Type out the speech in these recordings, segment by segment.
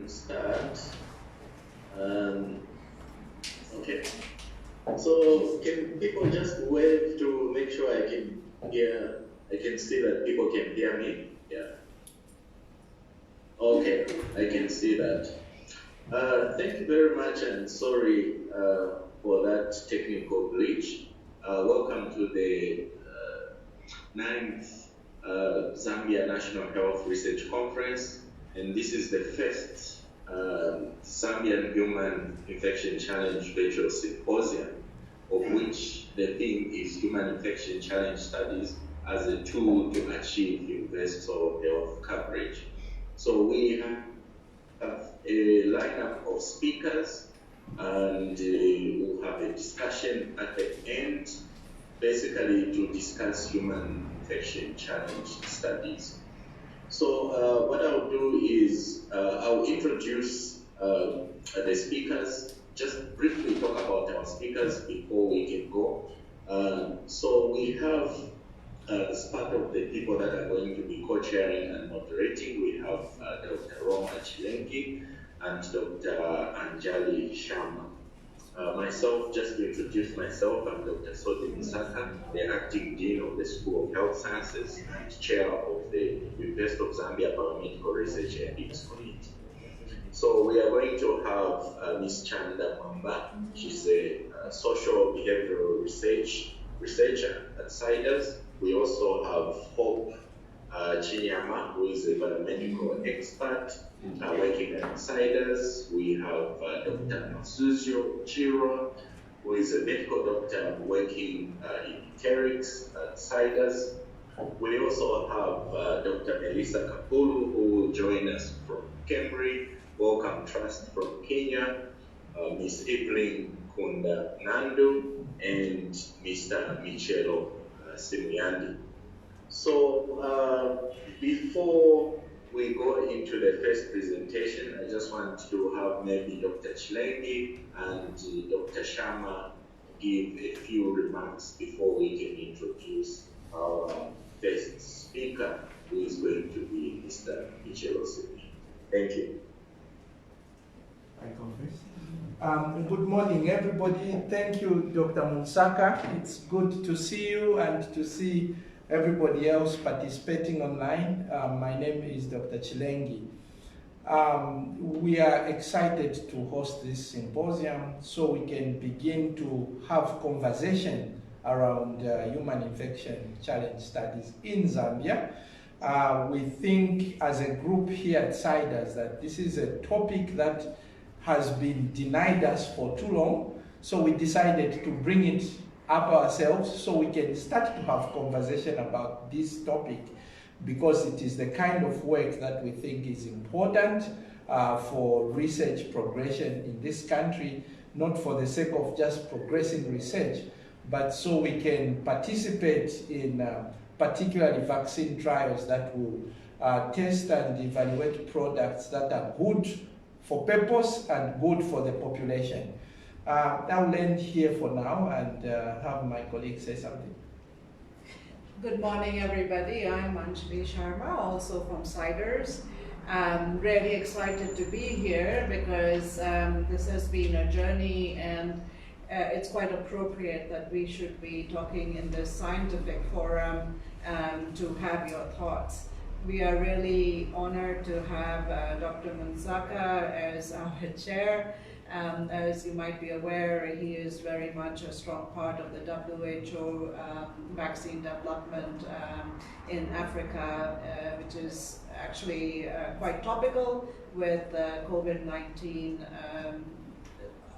Start. Okay. So can people just wave to make sure I can see that people can hear me? Yeah. Okay, I can see that. Thank you very much, and sorry for that technical glitch. Welcome to the 9th Zambia National Health Research Conference, and this is the first Zambian Human Infection Challenge Virtual Symposium, of which the theme is Human Infection Challenge Studies as a tool to achieve universal health coverage. So we have a lineup of speakers, and we'll have a discussion at the end, basically to discuss human infection challenge studies. So what I'll do is I'll introduce the speakers, just briefly talk about our speakers before we can go. So we have, as part of the people that are going to be co-chairing and moderating, we have Dr. Roma Chilengi and Dr. Anjali Sharma. Myself, just to introduce myself, I'm Dr. Munsakai, the Acting Dean of the School of Health Sciences and Chair of the University of Zambia Biomedical Research Ethics Committee. So we are going to have Ms. Chanda Mwamba. She's a social behavioral researcher at CIDRZ. We also have Hope Chinyama, who is a biomedical expert working at CIDRZ. We have Dr. Masuda, who is a medical doctor working in enterics at CIDRZ. We also have Dr. Melissa Kapulu, who will join us from Cambridge, Welcome Trust from Kenya, Ms. Ipling Kunda Nandu, and Mr. Michelo Simuyandi. So before we go into the first presentation, I just want to have maybe Dr. Chilengi and Dr. Sharma give a few remarks before we can introduce our first speaker, who is going to be Mr. Michelo Simuyandi. Thank you. Good morning, everybody. Thank you, Dr. Munsakai. It's good to see you and to see everybody else participating online. My name is Dr. Chilengi. We are excited to host this symposium so we can begin to have conversation around human infection challenge studies in Zambia. We think as a group here at CIDRZ that this is a topic that has been denied us for too long, so we decided to bring it up ourselves so we can start to have conversation about this topic, because it is the kind of work that we think is important for research progression in this country, not for the sake of just progressing research, but so we can participate in particularly vaccine trials that will test and evaluate products that are good for purpose and good for the population. I'll end here for now and have my colleague say something. Good morning, everybody. I'm Anjali Sharma, also from CIDRZ. I'm really excited to be here because this has been a journey, and it's quite appropriate that we should be talking in this scientific forum to have your thoughts. We are really honored to have Dr. Munsakai as our chair. As you might be aware, he is very much a strong part of the WHO vaccine development in Africa, which is actually quite topical with COVID-19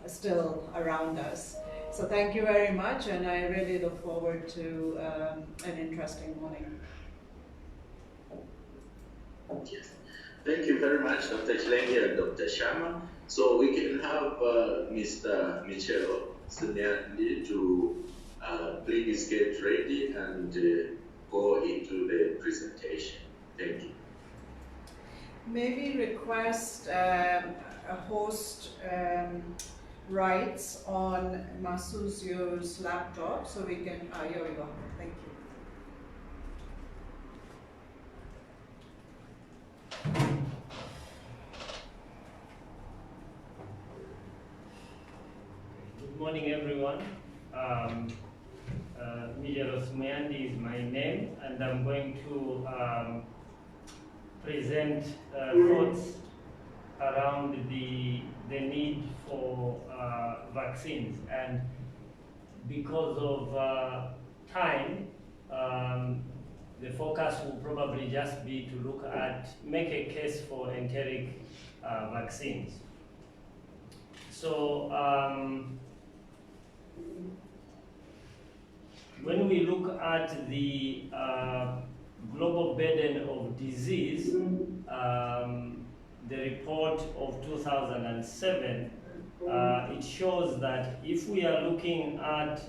still around us. So thank you very much, and I really look forward to an interesting morning. Yes. Thank you very much, Dr. Chilengi and Dr. Sharma. So we can have Mr. Michelo Simuyandi to please get ready and go into the presentation. Thank you. Maybe request a host rights on Masuda's laptop so we can, here we go, thank you. Good morning, everyone. Mijaros Muyandi is my name, and I'm going to present thoughts around the need for vaccines. And because of time, the focus will probably just be to look at, make a case for enteric vaccines. So when we look at the global burden of disease, the report of 2007, it shows that if we are looking at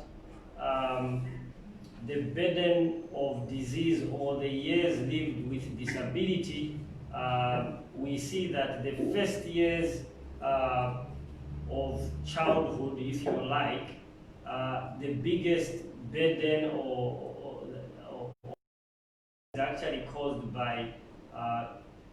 the burden of disease or the years lived with disability, we see that the first years of childhood, if you like, the biggest burden is actually caused by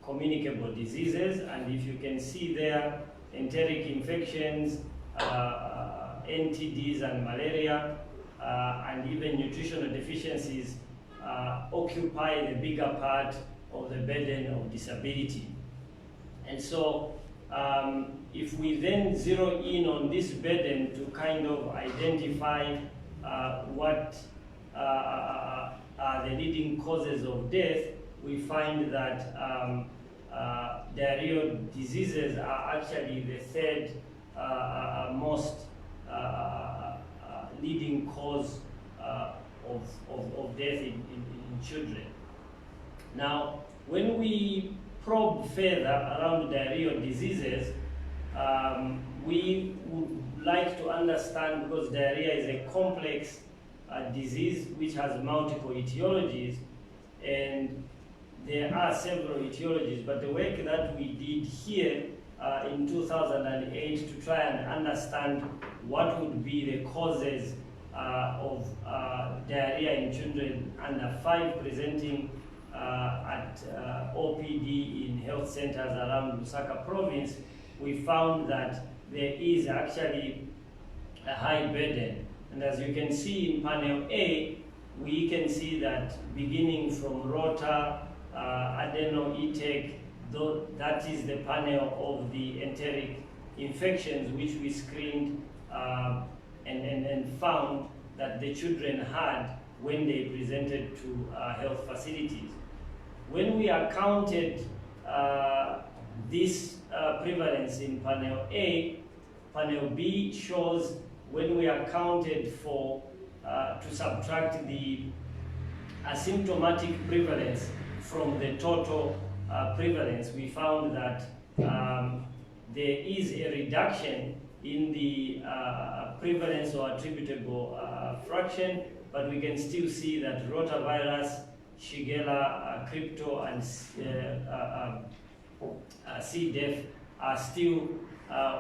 communicable diseases. And if you can see there, enteric infections, NTDs and malaria, and even nutritional deficiencies occupy the bigger part of the burden of disability. And so if we then zero in on this burden to kind of identify what are the leading causes of death, we find that diarrheal diseases are actually the third most leading cause of death in children. Now, when we probe further around diarrheal diseases, we would like to understand, because diarrhea is a complex disease which has multiple etiologies, and there are several etiologies, but the work that we did here in 2008 to try and understand what would be the causes of diarrhea in children under 5 presenting at OPD in health centers around Lusaka province, we found that there is actually a high burden. And as you can see in panel A, we can see that beginning from rota, adeno-ETEC, that is the panel of the enteric infections which we screened and found that the children had when they presented to health facilities. When we accounted this prevalence in panel A, panel B shows when we accounted for to subtract the asymptomatic prevalence from the total prevalence, we found that there is a reduction in the prevalence or attributable fraction, but we can still see that rotavirus, Shigella, crypto, and C. diff are still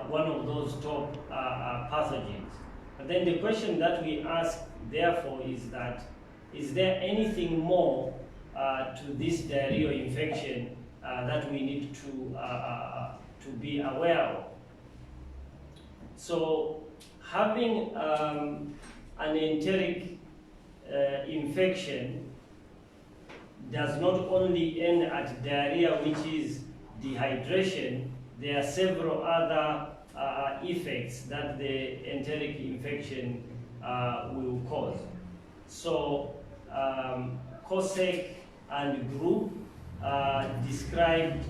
one of those top pathogens. But then the question that we ask, therefore, is that, is there anything more to this diarrheal infection that we need to be aware of? So having an enteric infection does not only end at diarrhea, which is dehydration. There are several other effects that the enteric infection will cause. So COSEC and group described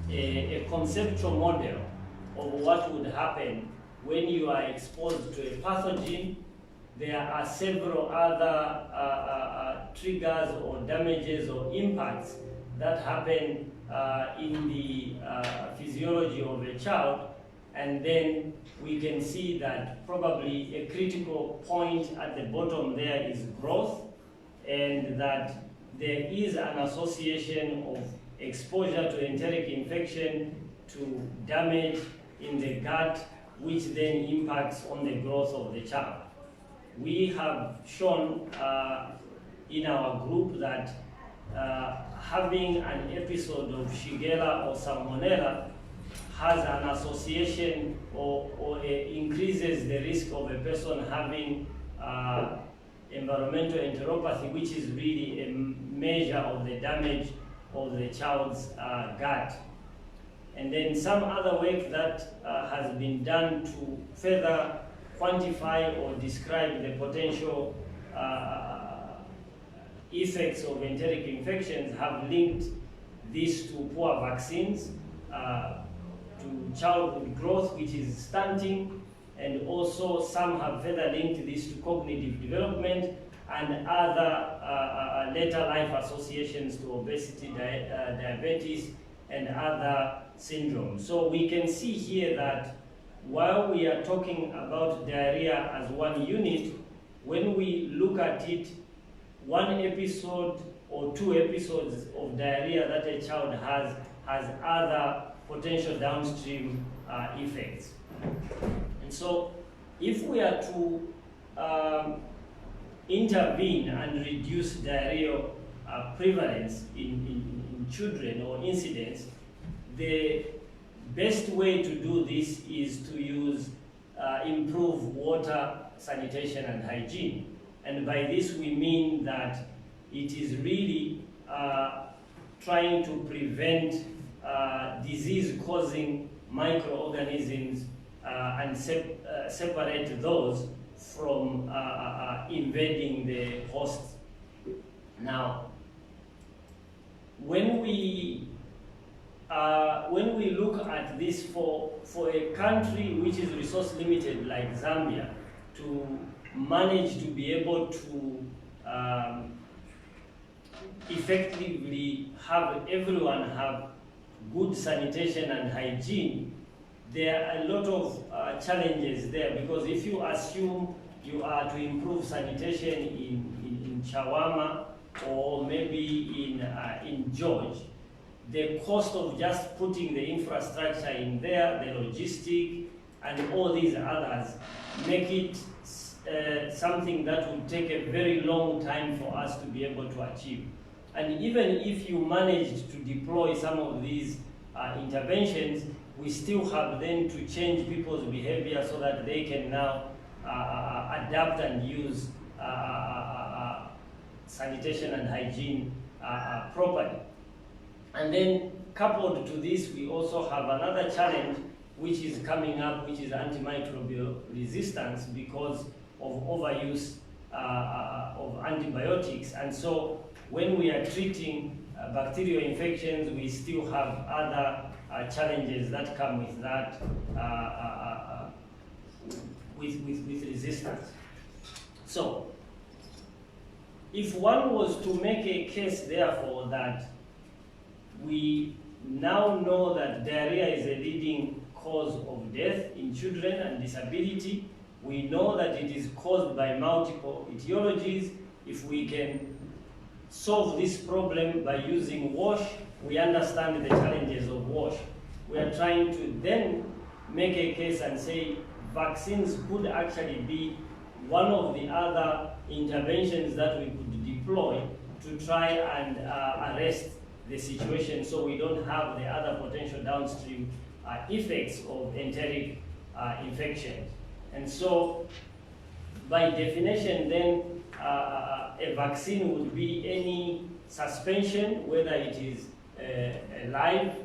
a conceptual model of what would happen when you are exposed to a pathogen. There are several other triggers or damages or impacts that happen in the physiology of a child, and then we can see that probably a critical point at the bottom there is growth, and that there is an association of exposure to enteric infection to damage in the gut, which then impacts on the growth of the child. We have shown in our group that having an episode of Shigella or Salmonella has an association or increases the risk of a person having environmental enteropathy, which is really a measure of the damage of the child's gut. And then some other work that has been done to further quantify or describe the potential effects of enteric infections have linked this to poor vaccines, to childhood growth, which is stunting, and also some have further linked this to cognitive development and other later life associations to obesity, diabetes, and other syndromes. So we can see here that while we are talking about diarrhea as one unit, when we look at it, one episode or 2 episodes of diarrhea that a child has other potential downstream effects. And so if we are to intervene and reduce diarrhea prevalence in children or incidents, the best way to do this is to use improve water, sanitation, and hygiene. And by this we mean that it is really trying to prevent disease-causing microorganisms and separate those from invading the host. Now, when we look at this for a country which is resource limited like Zambia, to manage to be able to effectively have everyone have good sanitation and hygiene, there are a lot of challenges there, because if you assume you are to improve sanitation in Chawama or maybe in George, the cost of just putting the infrastructure in there, the logistic, and all these others make it something that will take a very long time for us to be able to achieve. And even if you manage to deploy some of these interventions, we still have then to change people's behavior so that they can now adapt and use sanitation and hygiene properly. And then coupled to this, we also have another challenge which is coming up, which is antimicrobial resistance because of overuse of antibiotics. And so when we are treating bacterial infections, we still have other challenges that come with that, with resistance. So if one was to make a case, therefore, that we now know that diarrhea is a leading cause of death in children and disability, we know that it is caused by multiple etiologies. If we can solve this problem by using WASH, we understand the challenges of WASH. We are trying to then make a case and say vaccines could actually be one of the other interventions that we could deploy to try and arrest the situation so we don't have the other potential downstream effects of enteric infections. And so, by definition then, a vaccine would be any suspension, whether it is a live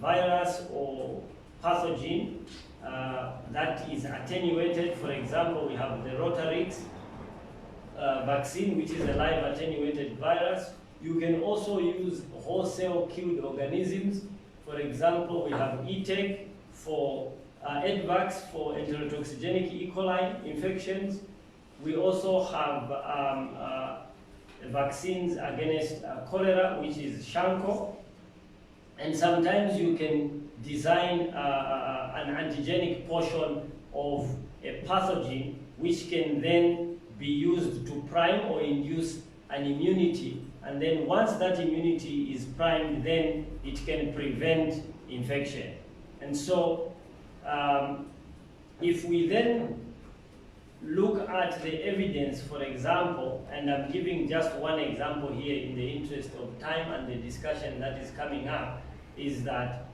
virus or pathogen that is attenuated. For example, we have the Rotarix vaccine, which is a live attenuated virus. You can also use whole cell killed organisms. For example, we have ETEC for EDVAX for enterotoxigenic E. coli infections. We also have vaccines against cholera, which is Shanko. And sometimes you can design an antigenic portion of a pathogen, which can then be used to prime or induce an immunity. And then once that immunity is primed, then it can prevent infection. And so if we then look at the evidence, for example, and I'm giving just one example here in the interest of time and the discussion that is coming up, is that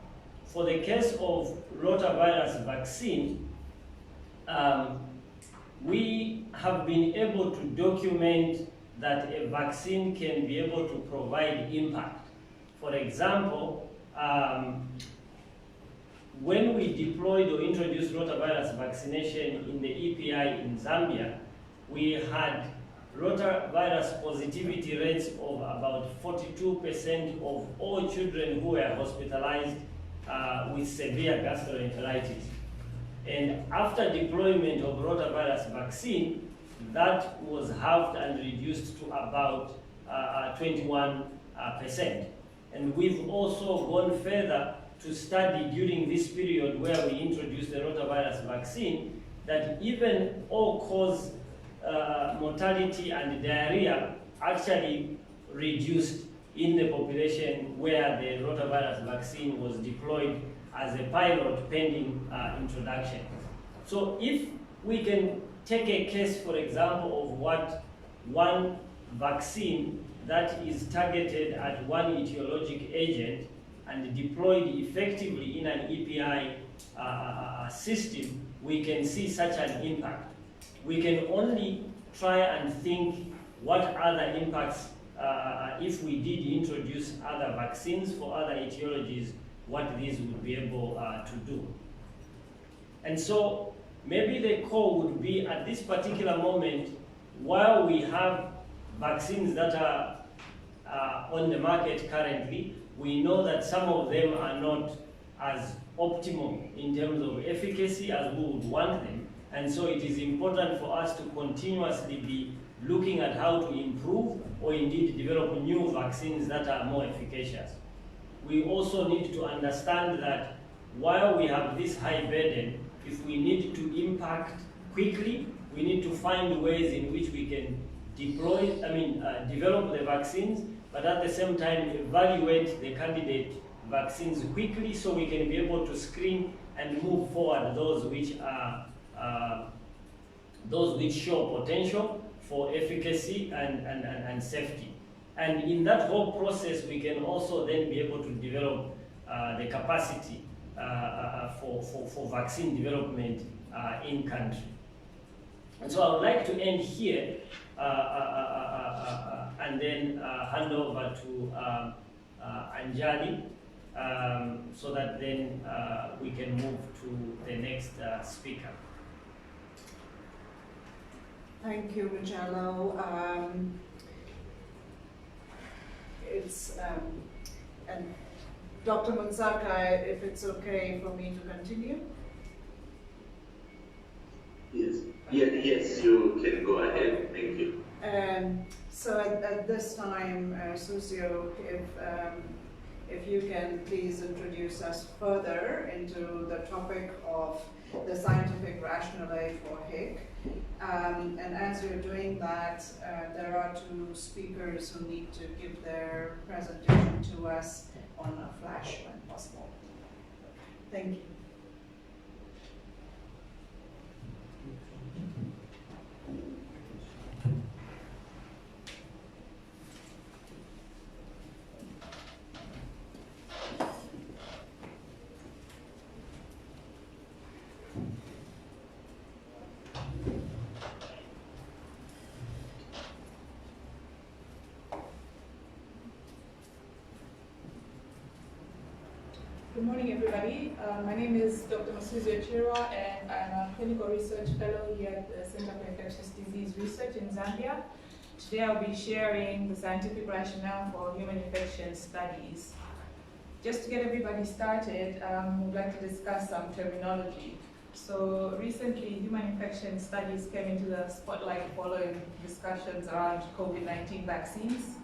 for the case of rotavirus vaccine, we have been able to document that a vaccine can be able to provide impact. For example, when we deployed or introduced rotavirus vaccination in the EPI in Zambia, we had rotavirus positivity rates of about 42% of all children who were hospitalized with severe gastroenteritis. And after deployment of rotavirus vaccine, that was halved and reduced to about 21%. And we've also gone further to study during this period where we introduced the rotavirus vaccine that even all-cause mortality and diarrhea actually reduced in the population where the rotavirus vaccine was deployed as a pilot pending introduction. So if we can take a case, for example, of what one vaccine that is targeted at one etiologic agent and deployed effectively in an EPI system, we can see such an impact. We can only try and think what other impacts, if we did introduce other vaccines for other etiologies, what these would be able to do. And so maybe the call would be at this particular moment, while we have vaccines that are on the market currently, we know that some of them are not as optimal in terms of efficacy as we would want them. And so it is important for us to continuously be looking at how to improve or indeed develop new vaccines that are more efficacious. We also need to understand that while we have this high burden, if we need to impact quickly, we need to find ways in which we can develop the vaccines, but at the same time evaluate the candidate vaccines quickly so we can be able to screen and move forward those which show potential for efficacy and safety. And in that whole process, we can also then be able to develop the capacity for vaccine development in country. And so I would like to end here and then hand over to Anjali so that then we can move to the next speaker. Thank you, Mugello. And Dr. Munsakai, if it's okay for me to continue? Yes. Yes, you can go ahead. Thank you. So at this time, Susio, if you can please introduce us further into the topic of the scientific rationale for HIC. And as you're doing that, there are two speakers who need to give their presentation to us on a flash when possible. Thank you. Good morning, everybody. My name is Dr. Masuda, and I'm a clinical research fellow here at the Center for Infectious Disease Research in Zambia. Today I'll be sharing the scientific rationale for human infection studies. Just to get everybody started, we'd like to discuss some terminology. So recently, human infection studies came into the spotlight following discussions around COVID-19 vaccines.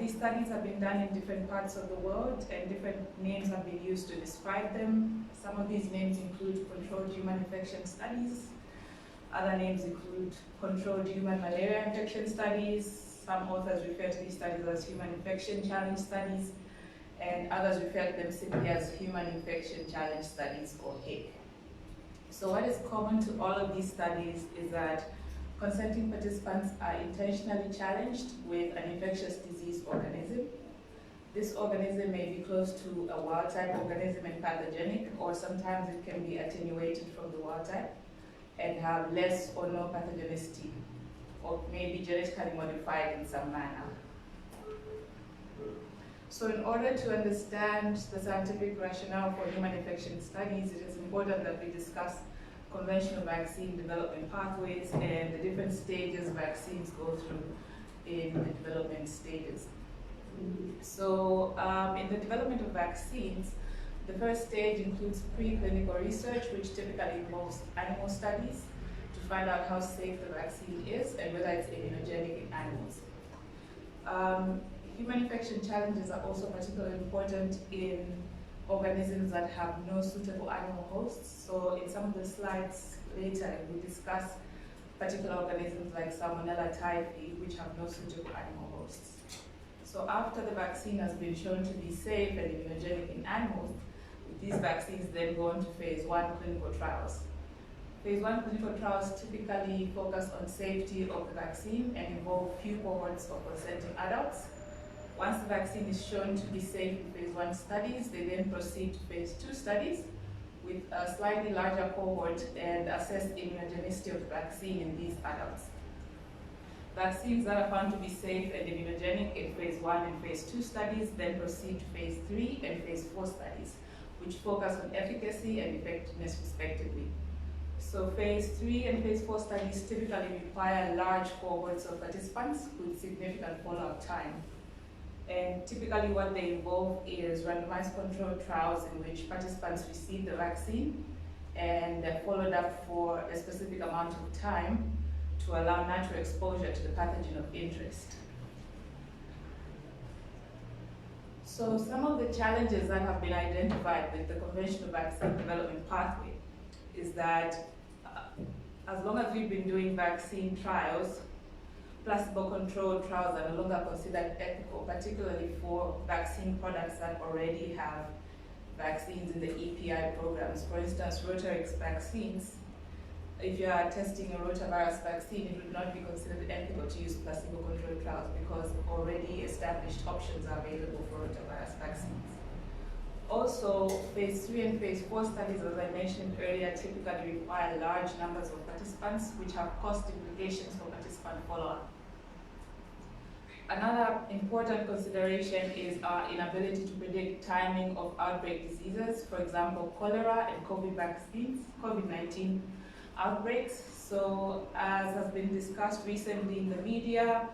These studies have been done in different parts of the world, and different names have been used to describe them. Some of these names include controlled human infection studies. Other names include controlled human malaria infection studies. Some authors refer to these studies as human infection challenge studies, and others refer to them simply as human infection challenge studies, or HIC. So what is common to all of these studies is that consenting participants are intentionally challenged with an infectious disease organism. This organism may be close to a wild-type organism and pathogenic, or sometimes it can be attenuated from the wild-type and have less or no pathogenicity, or may be genetically modified in some manner. So in order to understand the scientific rationale for human infection studies, it is important that we discuss conventional vaccine development pathways and the different stages vaccines go through in the development stages. So in the development of vaccines, the first stage includes preclinical research, which typically involves animal studies to find out how safe the vaccine is and whether it's immunogenic in animals. Human infection challenges are also particularly important in organisms that have no suitable animal hosts. So in some of the slides later, we discuss particular organisms like Salmonella typhi, which have no suitable animal hosts. So after the vaccine has been shown to be safe and immunogenic in animals, these vaccines then go on to phase 1 clinical trials. Phase 1 clinical trials typically focus on safety of the vaccine and involve few cohorts of consenting adults. Once the vaccine is shown to be safe in phase 1 studies, they then proceed to phase 2 studies with a slightly larger cohort and assess immunogenicity of the vaccine in these adults. Vaccines that are found to be safe and immunogenic in phase 1 and phase 2 studies then proceed to phase 3 and phase 4 studies, which focus on efficacy and effectiveness respectively. So phase 3 and phase 4 studies typically require large cohorts of participants with significant follow-up time. And typically what they involve is randomized controlled trials in which participants receive the vaccine and they're followed up for a specific amount of time to allow natural exposure to the pathogen of interest. So some of the challenges that have been identified with the conventional vaccine development pathway is that as long as we've been doing vaccine trials, placebo-controlled trials are no longer considered ethical, particularly for vaccine products that already have vaccines in the EPI programs. For instance, Rotarix vaccines, if you are testing a rotavirus vaccine, it would not be considered ethical to use placebo-controlled trials because already established options are available for rotavirus vaccines. Also, phase 3 and phase 4 studies, as I mentioned earlier, typically require large numbers of participants, which have cost implications for participant follow-up. Another important consideration is our inability to predict timing of outbreak diseases, for example, cholera and COVID-19 outbreaks. So as has been discussed recently in the media,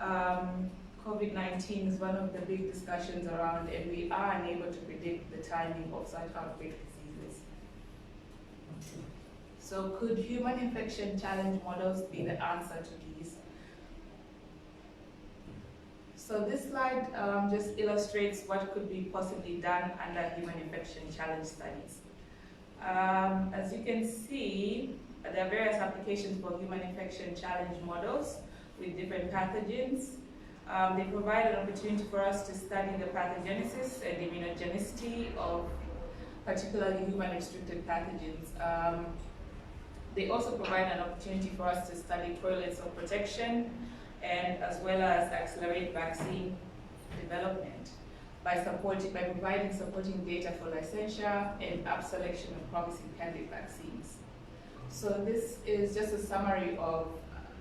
COVID-19 is one of the big discussions around, and we are unable to predict the timing of such outbreak diseases. So could human infection challenge models be the answer to these? So this slide just illustrates what could be possibly done under human infection challenge studies. As you can see, there are various applications for human infection challenge models with different pathogens. They provide an opportunity for us to study the pathogenesis and immunogenicity of particularly human-restricted pathogens. They also provide an opportunity for us to study correlates of protection and as well as accelerate vaccine development by providing supporting data for licensure and up selection of promising candidate vaccines. So this is just a summary of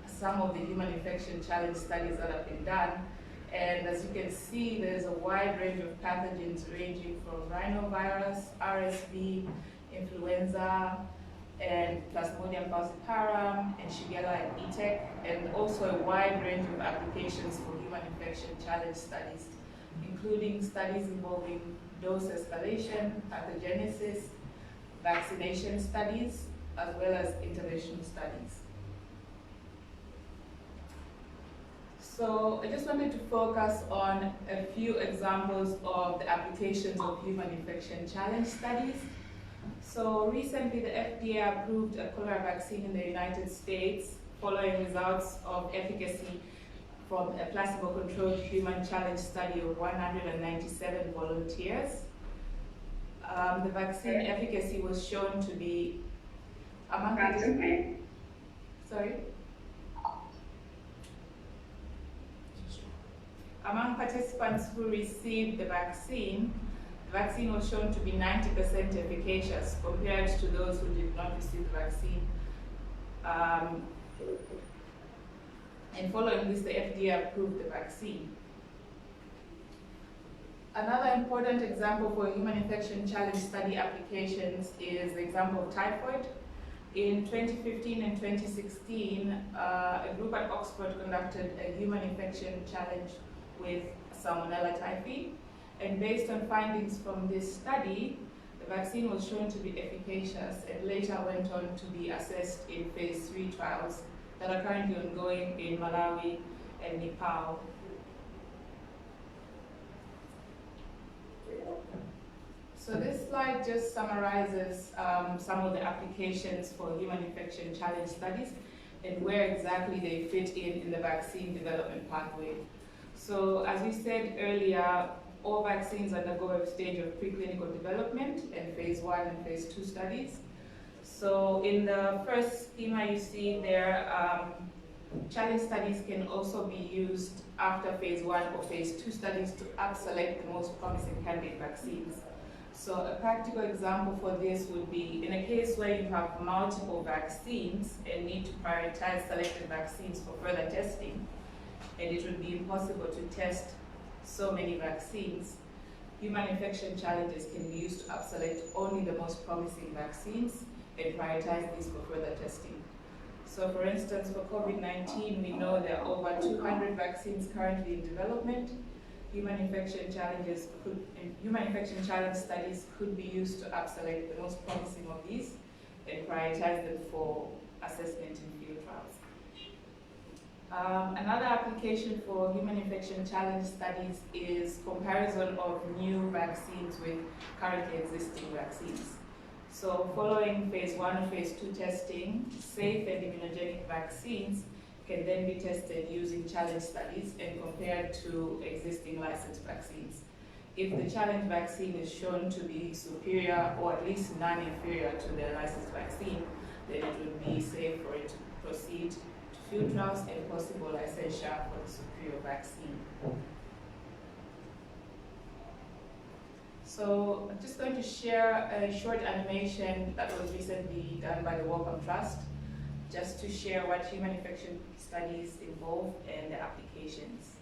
some of the human infection challenge studies that have been done. And as you can see, there's a wide range of pathogens ranging from rhinovirus, RSV, influenza, and Plasmodium falciparum, and Shigella and ETEC, and also a wide range of applications for human infection challenge studies, including studies involving dose escalation, pathogenesis, vaccination studies, as well as intervention studies. So I just wanted to focus on a few examples of the applications of human infection challenge studies. So recently the FDA approved a cholera vaccine in the United States following results of efficacy from a placebo-controlled human challenge study of 197 volunteers. The vaccine efficacy was shown to be among the Among participants who received the vaccine was shown to be 90% efficacious compared to those who did not receive the vaccine. And following this, the FDA approved the vaccine. Another important example for human infection challenge study applications is the example of typhoid. In 2015 and 2016, a group at Oxford conducted a human infection challenge with Salmonella typhi. And based on findings from this study, the vaccine was shown to be efficacious and later went on to be assessed in phase 3 trials that are currently ongoing in Malawi and Nepal. So this slide just summarizes some of the applications for human infection challenge studies and where exactly they fit in the vaccine development pathway. So as we said earlier, all vaccines undergo a stage of preclinical development and phase 1 and phase 2 studies. So in the first schema you see there, challenge studies can also be used after phase 1 or phase 2 studies to select the most promising candidate vaccines. So a practical example for this would be in a case where you have multiple vaccines and need to prioritize selected vaccines for further testing, and it would be impossible to test so many vaccines, human infection challenges can be used to select only the most promising vaccines and prioritize these for further testing. So for instance, for COVID-19, we know there are over 200 vaccines currently in development. Human infection challenge studies could be used to select the most promising of these and prioritize them for assessment in field trials. Another application for human infection challenge studies is comparison of new vaccines with currently existing vaccines. So following phase 1 and phase 2 testing, safe and immunogenic vaccines can then be tested using challenge studies and compared to existing licensed vaccines. If the challenge vaccine is shown to be superior or at least non-inferior to the licensed vaccine, then it would be safe for it to proceed to field trials and possible licensure for the superior vaccine. So I'm just going to share a short animation that was recently done by the Wellcome Trust, just to share what human infection studies involve and the applications.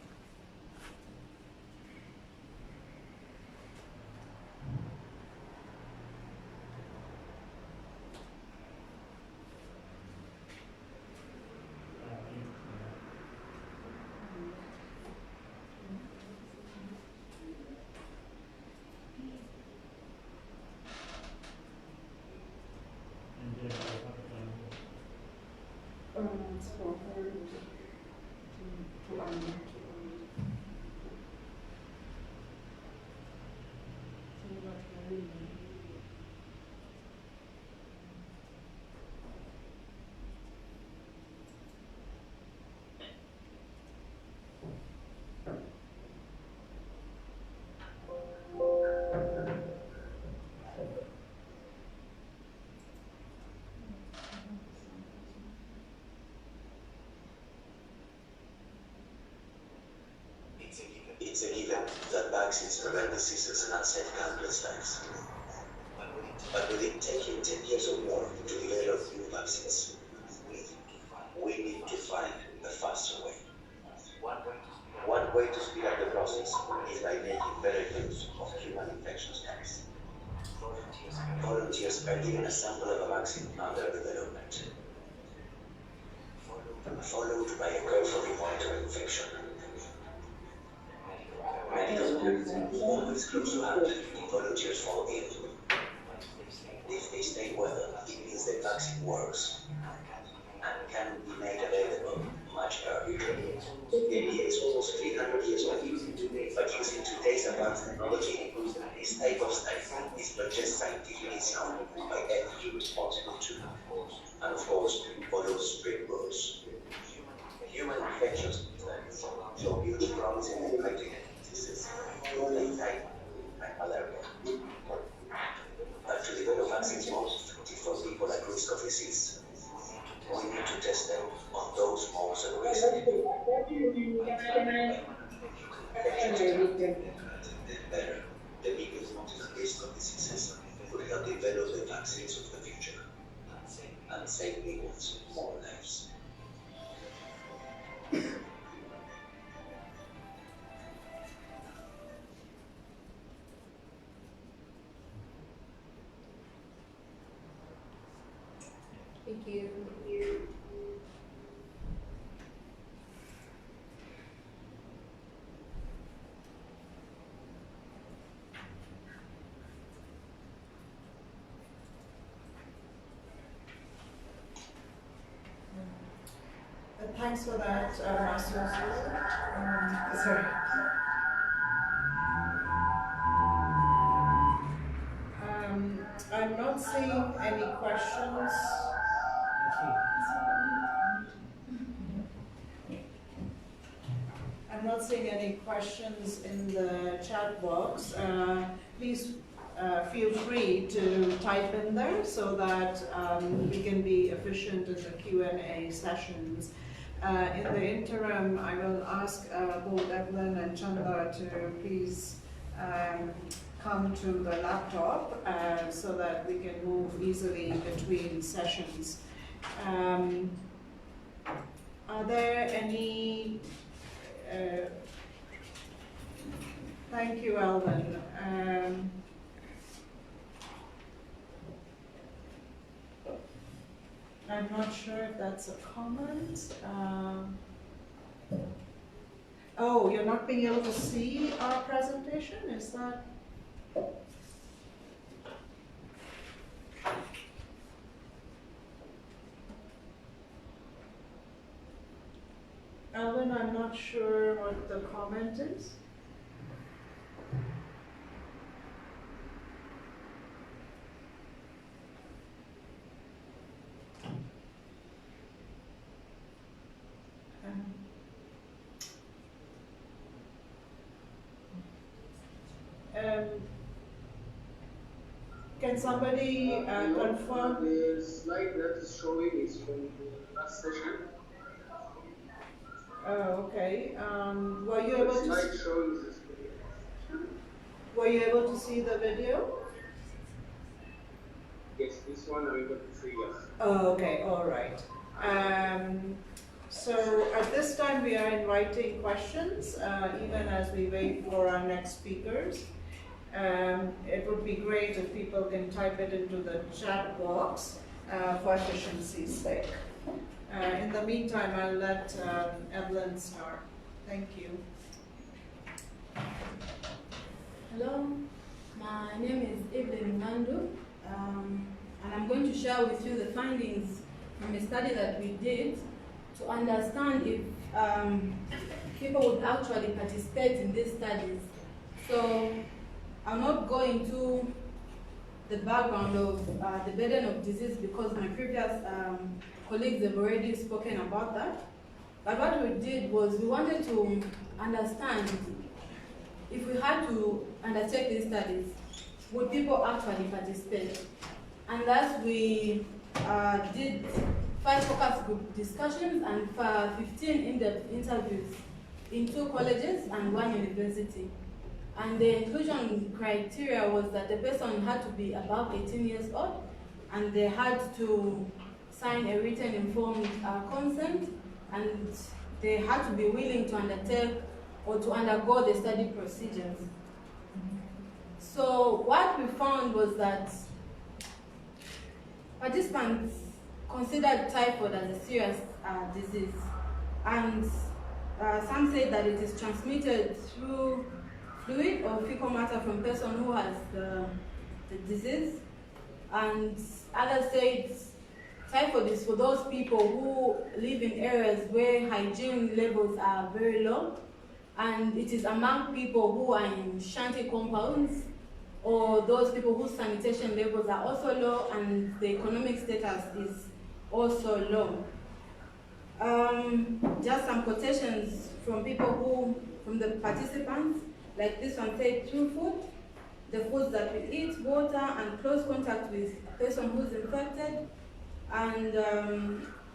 It's for her to unmute. It's a given that vaccines prevent diseases and unsafe countless lives. But with it taking 10 years or more to develop new vaccines, we need to find a faster way. One way to speed up the process is by making better use of human infection studies. Volunteers are given a sample of a vaccine under development, followed by a carefully monitored infection. Medical care always close to hand if volunteers fall ill. If they stay well, it means the vaccine works and can be made available much earlier. ABA is almost 300 years old, but using today's advanced technology, this type of study is not just scientifically sound, but ethically responsible too. And of course, follows strict rules. Human infection studies show huge promise in infecting diseases, like typhoid and malaria. But to develop vaccines most effective for people at risk of disease, we need to test them on those most at risk. mounting a list of diseases could help develop the vaccines of the future and save millions more lives. Thank you. Thanks for that, Masuda. Sorry. I'm not seeing any questions. I'm not seeing any questions in the chat box. Please feel free to type in there so that we can be efficient in the Q&A sessions. In the interim, I will ask both Evelyn and Chanda to please come to the laptop so that we can move easily between sessions. Are there any... thank you, Alvin. I'm not sure if that's a comment. Oh, you're not being able to see our presentation? Is that? Alvin, I'm not sure what the comment is. Can somebody confirm? The slide that is showing is from the last session. Oh, okay. Were you able to? Slide showing this. Were you able to see the video? Yes, this one I'm able to see. Yes. Oh, okay. All right. So at this time we are inviting questions, even as we wait for our next speakers. It would be great if people can type it into the chat box for efficiency's sake. In the meantime, I'll let Evelyn start. Thank you. Hello, my name is Evelyn Mandu, and I'm going to share with you the findings from a study that we did to understand if people would actually participate in these studies. So I'm not going to the background of the burden of disease because my previous colleagues have already spoken about that. But what we did was we wanted to understand if we had to undertake these studies, would people actually participate? And thus we did 5 focus group discussions and 15 in-depth interviews in 2 colleges and 1 university. And the inclusion criteria was that the person had to be above 18 years old and they had to sign a written informed consent, and they had to be willing to undertake or to undergo the study procedures. So what we found was that participants considered typhoid as a serious disease, and some said that it is transmitted through fluid or fecal matter from person who has the disease, and others said typhoid is for those people who live in areas where hygiene levels are very low, and it is among people who are in shanty compounds or those people whose sanitation levels are also low and the economic status is also low. Just some quotations from from the participants, like this one said, through food, the foods that we eat, water, and close contact with a person who's infected. And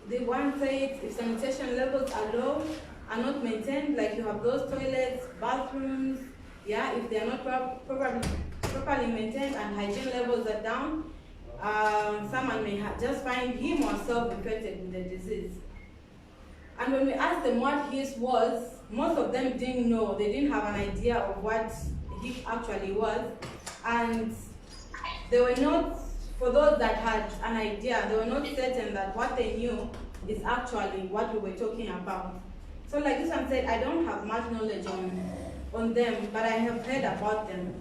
the one said if sanitation levels are low, are not maintained, like you have those toilets, bathrooms, yeah, if they are not properly properly maintained and hygiene levels are down, someone may just find him or herself infected with the disease. And when we asked them what his was, most of them didn't know. They didn't have an idea of what HIP actually was. And they were not, for those that had an idea, they were not certain that what they knew is actually what we were talking about. So like this one said, I don't have much knowledge on them, but I have heard about them.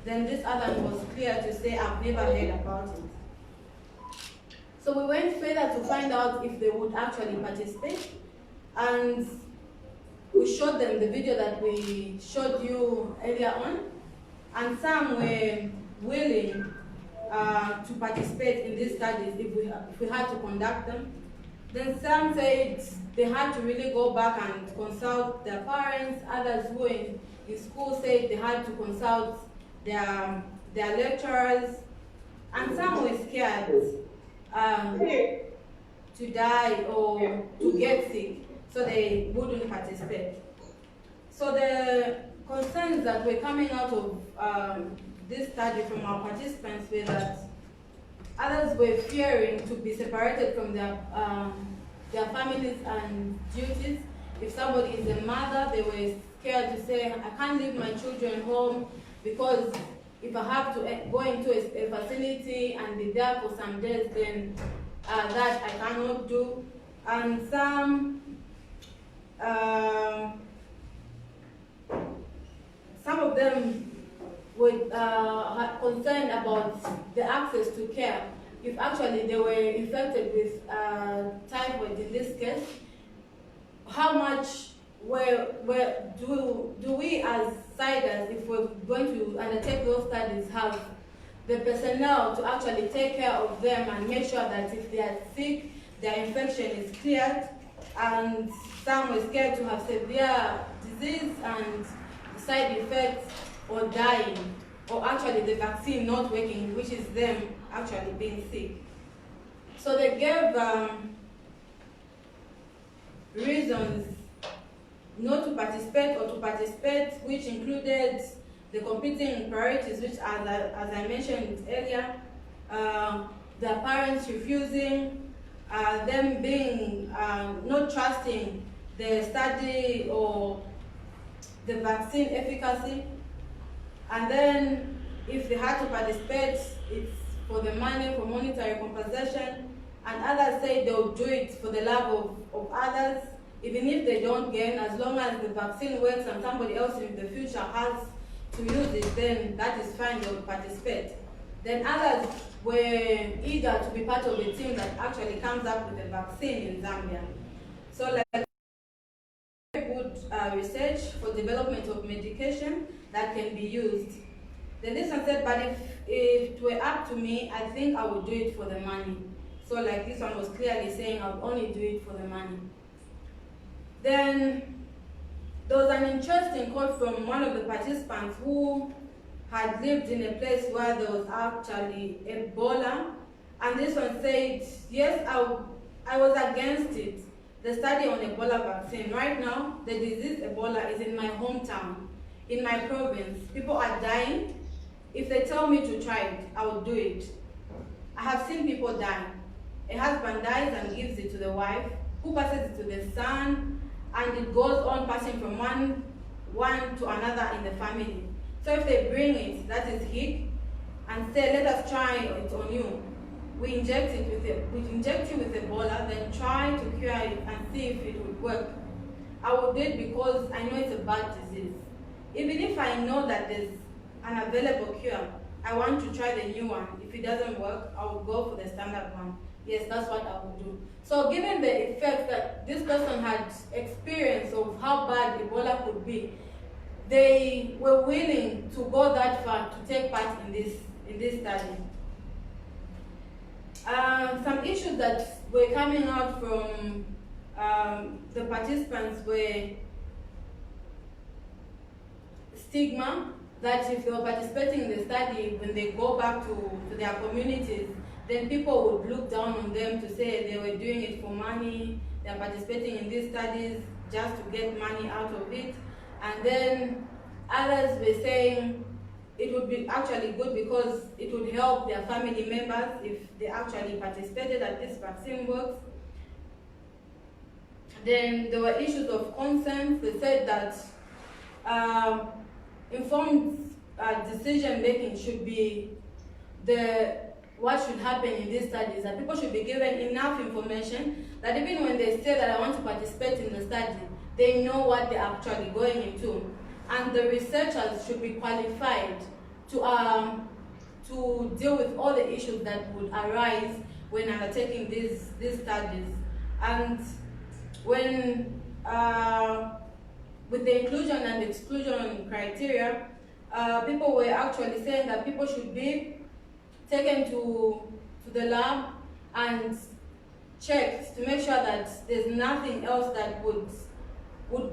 Then this other one was clear to say, I've never heard about it. So we went further to find out if they would actually participate. And we showed them the video that we showed you earlier on. And some were willing to participate in these studies if we had to conduct them. Then some said they had to really go back and consult their parents. Others who were in school said they had to consult their lecturers. And some were scared to die or to get sick, so they wouldn't participate. So the concerns that were coming out of this study from our participants were that others were fearing to be separated from their families and duties. If somebody is a mother, they were scared to say, I can't leave my children home because if I have to go into a facility and be there for some days, then that I cannot do. And some of them were concerned about the access to care. If actually they were infected with typhoid in this case, how much do we as CIDRZ, if we're going to undertake those studies, have the personnel to actually take care of them and make sure that if they are sick, their infection is cleared? And some were scared to have severe disease and side effects or dying, or actually the vaccine not working, which is them actually being sick. So they gave reasons not to participate or to participate, which included the competing priorities, which as I mentioned earlier, their parents refusing, them being not trusting the study or the vaccine efficacy, and then if they had to participate, it's for the money, for monetary compensation, and others say they'll do it for the love of others, even if they don't gain, as long as the vaccine works and somebody else in the future has to use it, then that is fine, they'll participate. Then others were eager to be part of the team that actually comes up with a vaccine in Zambia. So like good research for development of medication that can be used. Then this one said, but if it were up to me, I think I would do it for the money. So like this one was clearly saying I would only do it for the money. Then there was an interesting quote from one of the participants who had lived in a place where there was actually Ebola. And this one said, yes, I was against it, the study on Ebola vaccine. Right now, the disease Ebola is in my hometown, in my province. People are dying. If they tell me to try it, I will do it. I have seen people die. A husband dies and gives it to the wife, who passes it to the son, and it goes on passing from one to another in the family. So if they bring it, that is HIP, and say, let us try it on you. We inject you with Ebola, then try to cure it and see if it would work. I will do it because I know it's a bad disease. Even if I know that there's an available cure, I want to try the new one. If it doesn't work, I will go for the standard one. Yes, that's what I will do. So given the effect that this person had experience of how bad Ebola could be, they were willing to go that far to take part in this study. Some issues that were coming out from the participants were stigma, that if they were participating in the study, when they go back to their communities, then people would look down on them to say they were doing it for money, they are participating in these studies just to get money out of it. And then others were saying it would be actually good because it would help their family members if they actually participated at this vaccine works. Then there were issues of consent. They said that informed decision making should be what should happen in these studies, that people should be given enough information that even when they say that I want to participate in the study, they know what they're actually going into. And the researchers should be qualified to deal with all the issues that would arise when undertaking these studies. And when with the inclusion and exclusion criteria, people were actually saying that people should be taken to the lab and checked to make sure that there's nothing else that would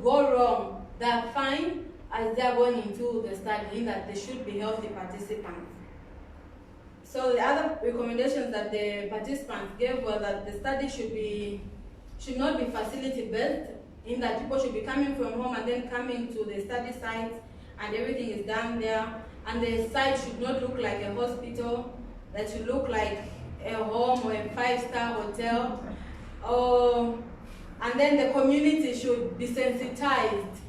go wrong. They're fine as they're going into the study, in that they should be healthy participants. So the other recommendations that the participants gave were that the study should not be facility-based, in that people should be coming from home and then coming to the study site and everything is done there. And the site should not look like a hospital, that should look like a home or a 5-star hotel. And then the community should be sensitized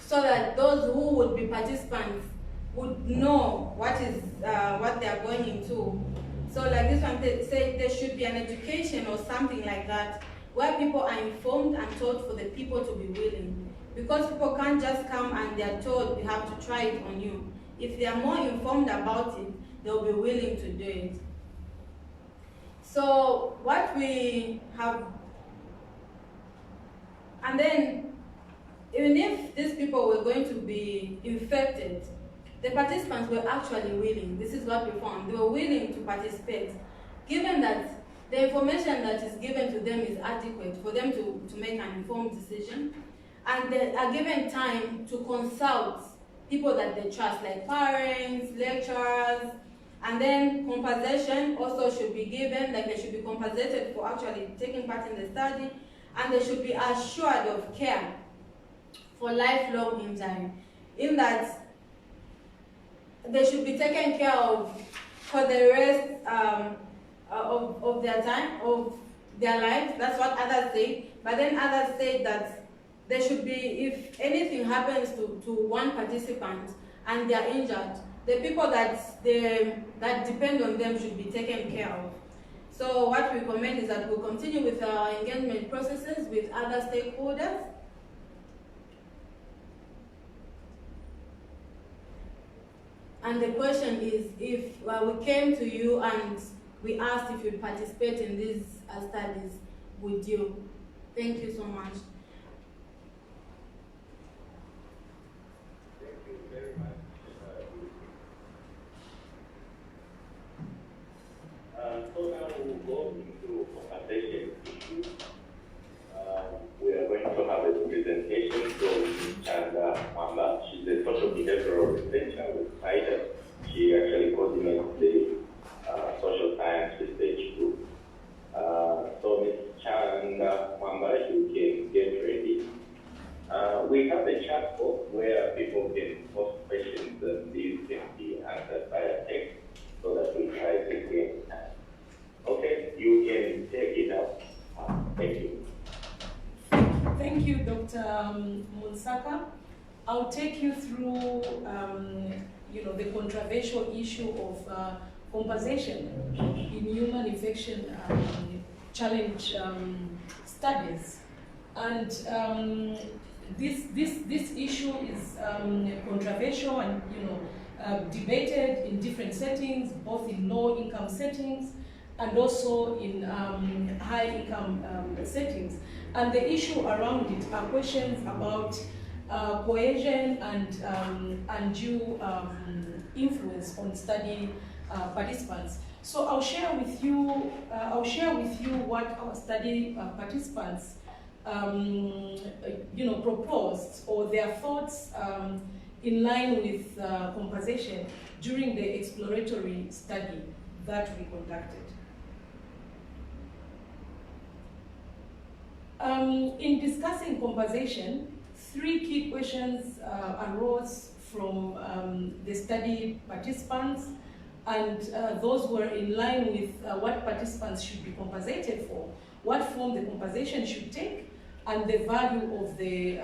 so that those who would be participants would know what they are going into. So like this one, they say there should be an education or something like that, where people are informed and taught for the people to be willing. Because people can't just come and they are told we have to try it on you. If they are more informed about it, they'll be willing to do it. So what we have, and then even if these people were going to be infected, the participants were actually willing. This is what we found. They were willing to participate, given that the information that is given to them is adequate for them to make an informed decision. And they are given time to consult people that they trust, like parents, lecturers, and then compensation also should be given, like they should be compensated for actually taking part in the study, and they should be assured of care for lifelong injury, in that they should be taken care of for the rest of their time, of their life. That's what others say. But then others say that there should be, if anything happens to one participant and they are injured, the people that depend on them should be taken care of. So what we recommend is that we'll continue with our engagement processes with other stakeholders. And the question is, if we came to you and we asked if you'd participate in these studies, would you? Thank you so much. Thank you very much. So now we'll go into compensation issues. We are going to have a presentation from Chanda Mamba. She's a social behavioral researcher with CIDRZ. She actually coordinates the social science research group. So Ms. Chanda Mamba, you can get ready. We have a chat box where people can post questions and these can be answered via text so that we try to get time. Okay, you can take it up. Thank you. Thank you, Dr. Munsakai. I'll take you through, the controversial issue of compensation in human infection challenge studies, and this issue is controversial and debated in different settings, both in low-income settings and also in high-income settings. And the issue around it are questions about cohesion and undue influence on study participants. So I'll share with you what our study participants proposed, or their thoughts in line with compensation during the exploratory study that we conducted. In discussing compensation, three key questions arose from the study participants, and those were in line with what participants should be compensated for, what form the compensation should take, and the value of the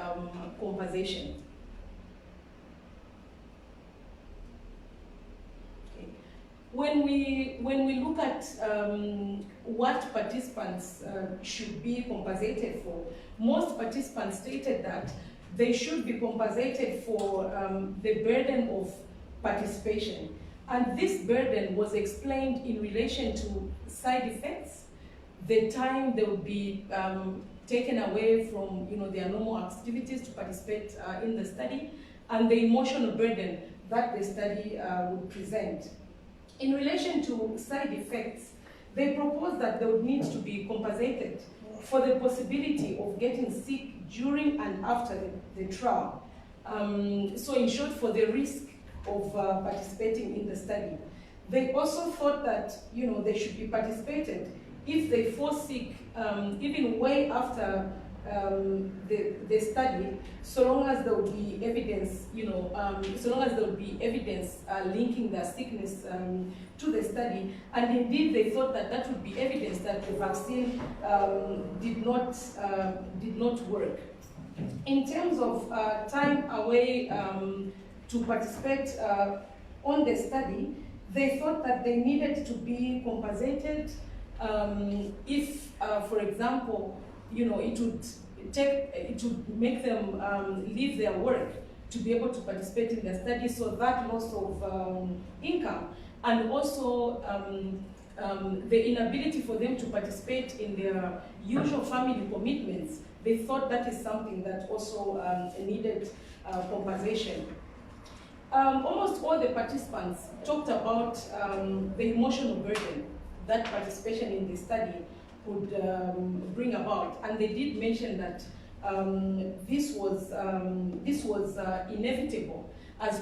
compensation. Okay. When we look at what participants should be compensated for, most participants stated that they should be compensated for the burden of participation. And this burden was explained in relation to side effects, the time they would be taken away from their normal activities to participate in the study, and the emotional burden that the study would present. In relation to side effects, they proposed that they would need to be compensated for the possibility of getting sick during and after the trial. So in short, for the risk of participating in the study. They also thought that they should be participated if they fall sick even way after the study, so long as there will be evidence, so long as there will be evidence linking their sickness to the study. And indeed, they thought that that would be evidence that the vaccine did not work. In terms of time away to participate on the study, they thought that they needed to be compensated if, for example, it would make them leave their work to be able to participate in the study, so that loss of income, and also the inability for them to participate in their usual family commitments. They thought that is something that also needed compensation. Almost all the participants talked about the emotional burden that participation in the study could bring about, and they did mention that this was inevitable, as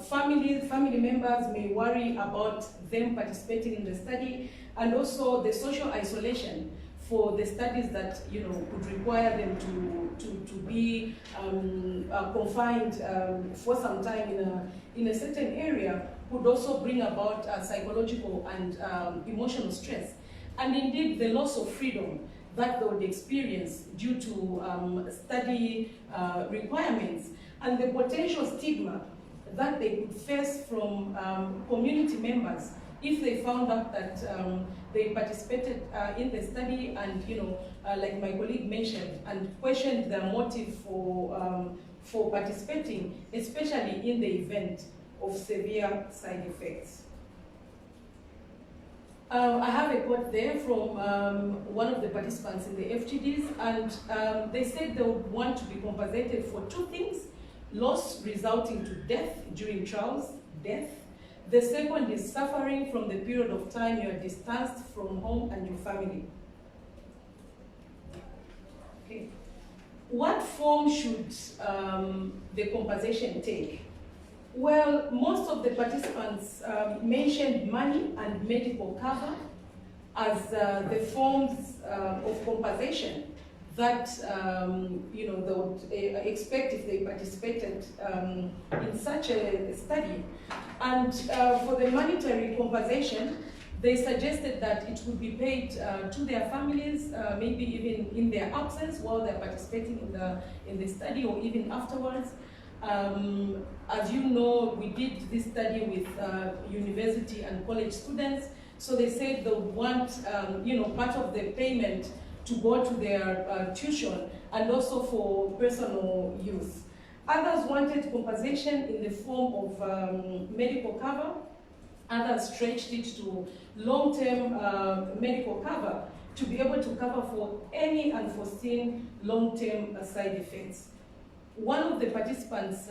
family members may worry about them participating in the study, and also the social isolation for the studies that would require them to be confined for some time in a certain area, would also bring about psychological and emotional stress, and indeed the loss of freedom that they would experience due to study requirements, and the potential stigma that they could face from community members if they found out that they participated in the study and, like my colleague mentioned, and questioned their motive for participating, especially in the event of severe side effects. I have a quote there from one of the participants in the FTDs, and they said they would want to be compensated for two things: loss resulting to death during trials, death. The second is suffering from the period of time you are distanced from home and your family. Okay. What form should the compensation take? Well, most of the participants mentioned money and medical cover as the forms of compensation that they would expect if they participated in such a study. And for the monetary compensation, they suggested that it would be paid to their families, maybe even in their absence while they're participating in the study, or even afterwards. As you know, we did this study with university and college students, so they said they would want part of the payment to go to their tuition and also for personal use. Others wanted compensation in the form of medical cover. Others stretched it to long-term medical cover to be able to cover for any unforeseen long-term side effects. One of the participants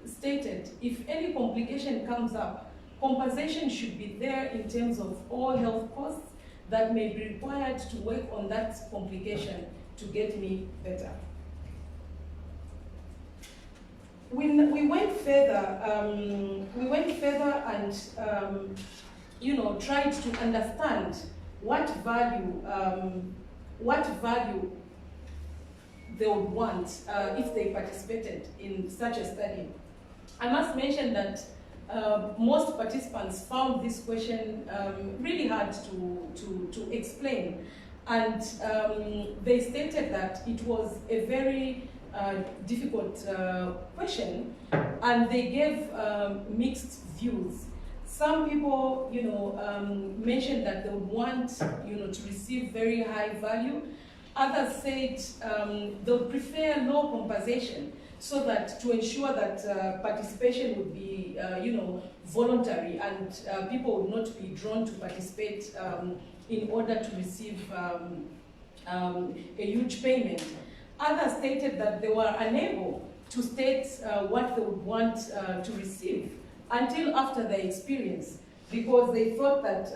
stated, if any complication comes up, compensation should be there in terms of all health costs that may be required to work on that complication to get me better. We went further and tried to understand what value they would want if they participated in such a study. I must mention that most participants found this question really hard to explain, and they stated that it was a very difficult question, and they gave mixed views. Some people, mentioned that they would want, to receive very high value. Others said they would prefer low compensation, so that to ensure that participation would be, voluntary, and people would not be drawn to participate in order to receive a huge payment. Others stated that they were unable to state what they would want to receive until after their experience, because they thought that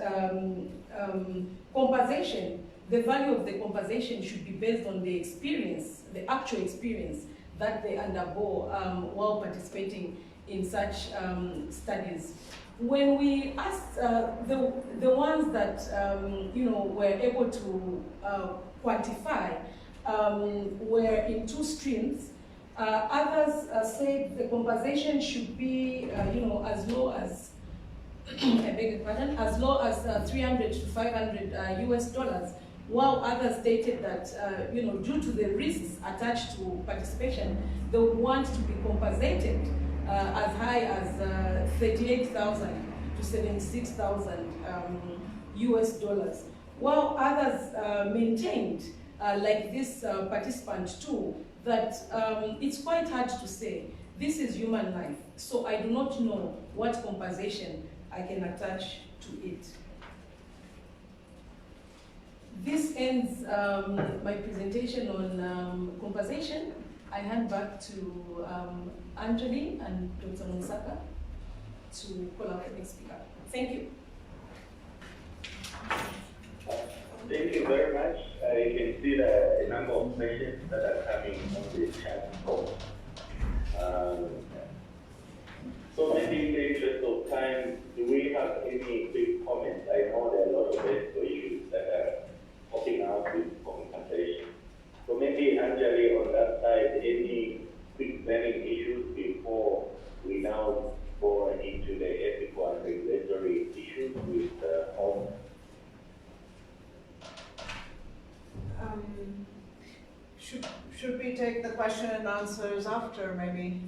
compensation, the value of the compensation should be based on the experience, the actual experience that they undergo while participating in such studies. When we asked the ones that were able to quantify were in two streams. Others said the compensation should be, as low as, I beg your pardon, as low as 300 to 500 US dollars, while others stated that, due to the risks attached to participation, they would want to be compensated as high as 38,000 to 76,000 US dollars, while others maintained, like this participant too, that it's quite hard to say. This is human life, so I do not know what compensation I can attach to it. This ends my presentation on compensation. I hand back to Anjali and Dr. Munsaka to call out the next speaker. Thank you. Thank you very much. You can see a number of questions that are coming on the chat box. So maybe in the interest of time, do we have any quick comments? I know there are a lot of ethical issues that are popping out with compensation. So maybe Anjali, on that side, any quick burning issues before we now go into the ethical and regulatory issues with home? Should we take the question and answers after, maybe?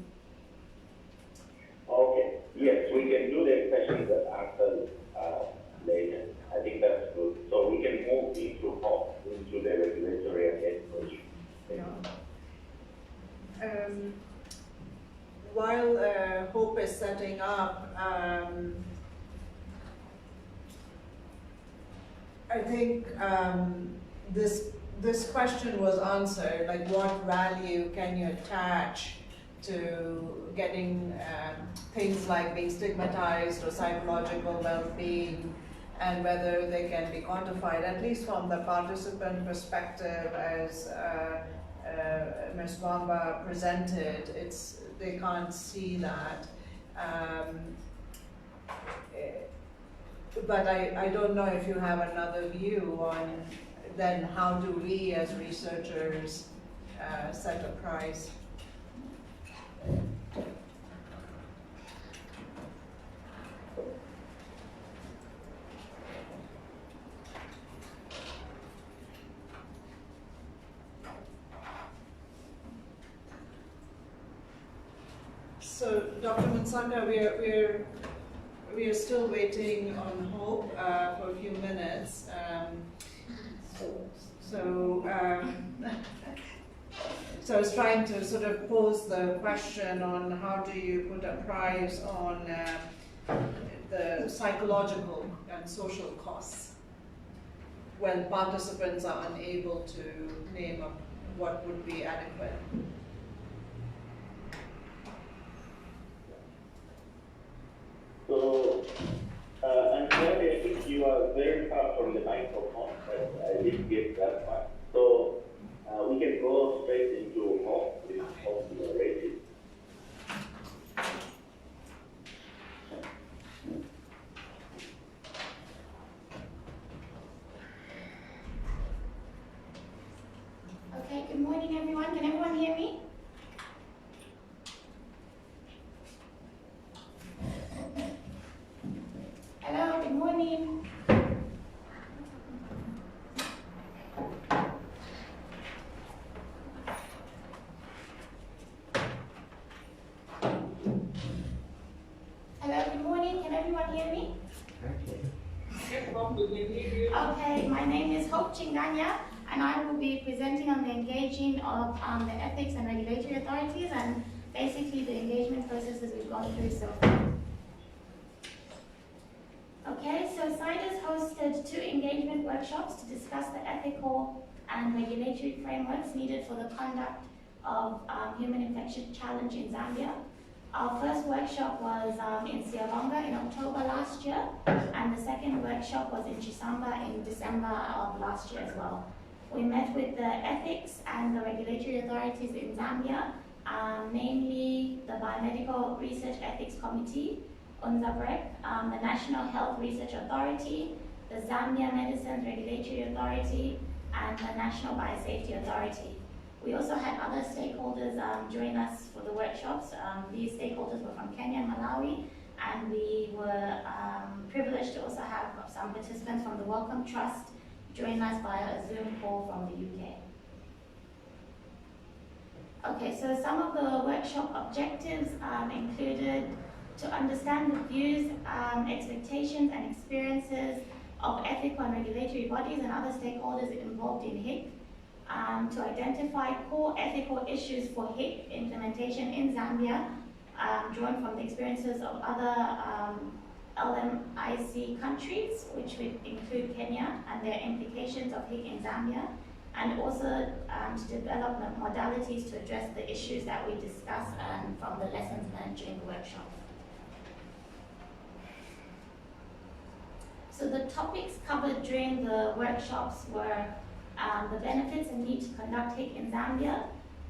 Okay, yes, we can do the questions and answers later. I think that's good. So we can move into the regulatory and ethical issues. Yeah. While HOPE is setting up, I think this question was answered, like what value can you attach to getting things like being stigmatized or psychological well-being, and whether they can be quantified, at least from the participant perspective, as Ms. Bamba presented. They can't see that. But I don't know if you have another view on then how do we as researchers set a price. So, Dr. Munsaka, we are still waiting on HOPE for a few minutes. So I was trying to sort of pose the question on how do you put a price on the psychological and social costs when participants are unable to name what would be adequate. So, Anjali, I think you are very far from the microphone, but I didn't get that one. So, we can go straight into HOPE with HOPE narrated. Okay, good morning everyone. Can good morning. Hello, good morning. Can everyone hear me? Okay, my name is Hope Chinganya, and I will be presenting on the engaging of the ethics and regulatory authorities and basically the engagement processes we've gone through so far. Okay, so CIDRZ hosted 2 engagement workshops to discuss the ethical and regulatory frameworks needed for the conduct of human infection challenge in Zambia. Our first workshop was in Siavonga in October last year, and the second workshop was in Chisamba in December of last year as well. We met with the ethics and the regulatory authorities in Zambia, namely the Biomedical Research Ethics Committee, ZHRC, the National Health Research Authority, the Zambia Medicines Regulatory Authority, and the National Biosafety Authority. We also had other stakeholders join us for the workshops. These stakeholders were from Kenya and Malawi, and we were privileged to also have some participants from the Wellcome Trust join us via a Zoom call from the UK. Okay, so some of the workshop objectives included to understand the views, expectations, and experiences of ethical and regulatory bodies and other stakeholders involved in HIC, to identify core ethical issues for HIC implementation in Zambia, drawn from the experiences of other LMIC countries, which would include Kenya, and their implications of HIC in Zambia, and also to develop modalities to address the issues that we discussed from the lessons learned during the workshop. So the topics covered during the workshops were the benefits and need to conduct HIC in Zambia.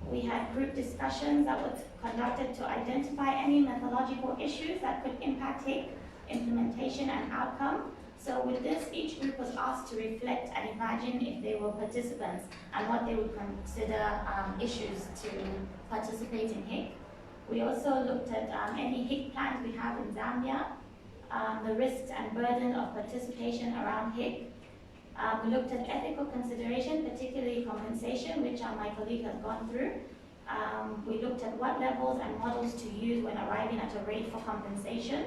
We had group discussions that were conducted to identify any methodological issues that could impact HIC implementation and outcome. So with this, each group was asked to reflect and imagine if they were participants and what they would consider issues to participate in HIC. We also looked at any HIC plans we have in Zambia, the risks and burden of participation around HIC. We looked at ethical consideration, particularly compensation, which my colleague has gone through. We looked at what levels and models to use when arriving at a rate for compensation.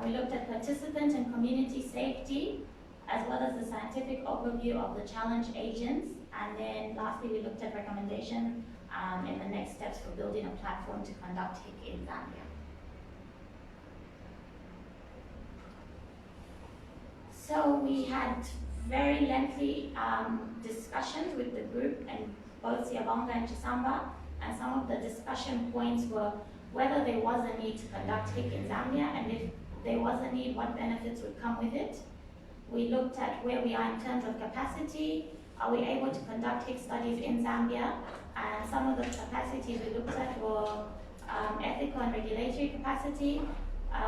We looked at participant and community safety, as well as the scientific overview of the challenge agents. And then lastly, we looked at recommendation in the next steps for building a platform to conduct HIC in Zambia. So we had very lengthy discussions with the group in both Siavonga and Chisamba, and some of the discussion points were whether there was a need to conduct HIC in Zambia, and if there was a need, what benefits would come with it. We looked at where we are in terms of capacity. Are we able to conduct HIC studies in Zambia? And some of the capacities we looked at were ethical and regulatory capacity.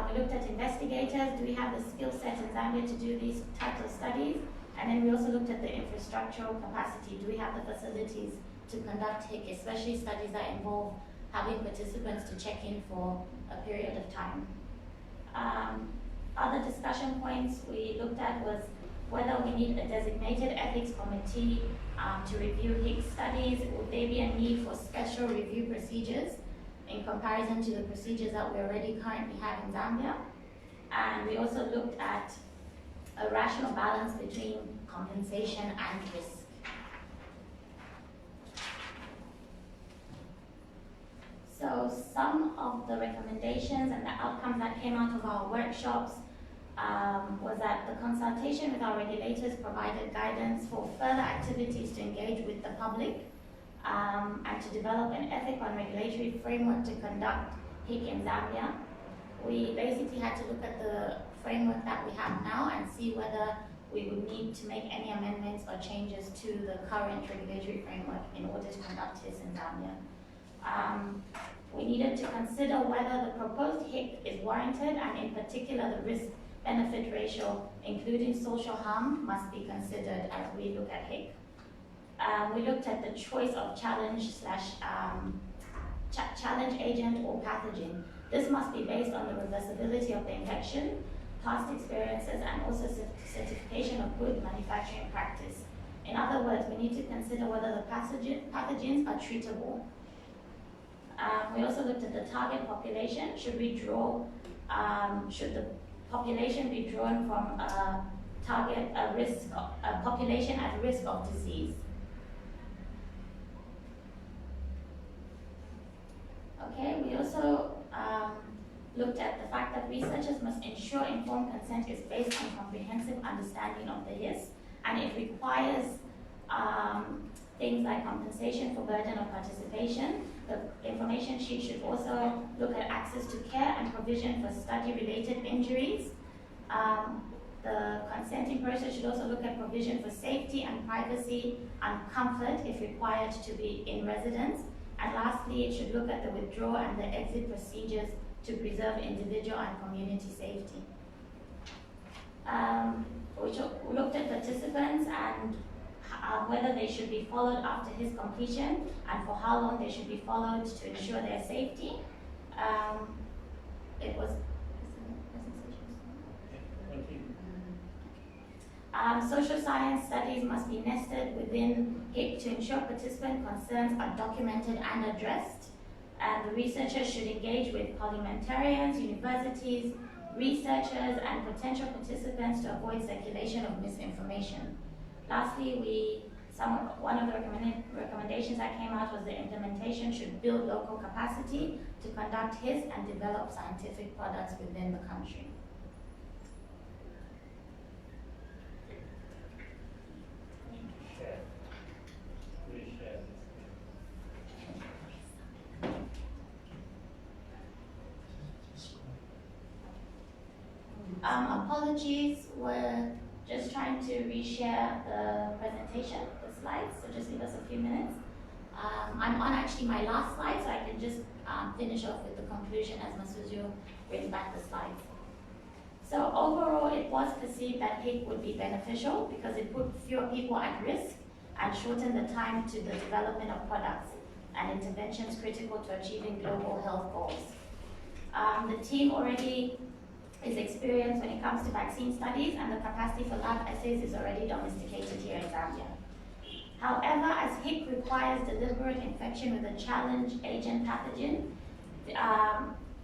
We looked at investigators. Do we have the skill set in Zambia to do these types of studies? And then we also looked at the infrastructural capacity. Do we have the facilities to conduct HIC, especially studies that involve having participants to check in for a period of time? Other discussion points we looked at was whether we need a designated ethics committee to review HIC studies. Would there be a need for special review procedures in comparison to the procedures that we already currently have in Zambia? And we also looked at a rational balance between compensation and risk. So some of the recommendations and the outcomes that came out of our workshops was that the consultation with our regulators provided guidance for further activities to engage with the public and to develop an ethical and regulatory framework to conduct HIC in Zambia. We basically had to look at the framework that we have now and see whether we would need to make any amendments or changes to the current regulatory framework in order to conduct HIC in Zambia. We needed to consider whether the proposed HIC is warranted, and in particular the risk-benefit ratio, including social harm, must be considered as we look at HIC. We looked at the choice of challenge agent or pathogen. This must be based on the reversibility of the infection, past experiences, and also certification of good manufacturing practice. In other words, we need to consider whether the pathogens are treatable. We also looked at the target population. Should the population be drawn from a population at risk of disease? Okay, we also looked at the fact that researchers must ensure informed consent is based on comprehensive understanding of the risk, and it requires things like compensation for burden of participation. The information sheet should also look at access to care and provision for study-related injuries. The consenting process should also look at provision for safety and privacy and comfort if required to be in residence. And lastly, it should look at the withdrawal and the exit procedures to preserve individual and community safety. We looked at participants and whether they should be followed after his completion and for how long they should be followed to ensure their safety. Social science studies must be nested within HIP to ensure participant concerns are documented and addressed. And the researchers should engage with parliamentarians, universities, researchers, and potential participants to avoid circulation of misinformation. Lastly, one of the recommendations that came out was the implementation should build local capacity to conduct his and develop scientific products within the country. Apologies, we're just trying to reshare the presentation, the slides, so just give us a few minutes. I'm on actually my last slide, so I can just finish off with the conclusion as Masuda brings back the slides. So overall, it was perceived that HIP would be beneficial because it put fewer people at risk and shortened the time to the development of products and interventions critical to achieving global health goals. The team already is experienced when it comes to vaccine studies, and the capacity for lab assays is already domesticated here in Zambia. However, as HIP requires deliberate infection with a challenge agent pathogen,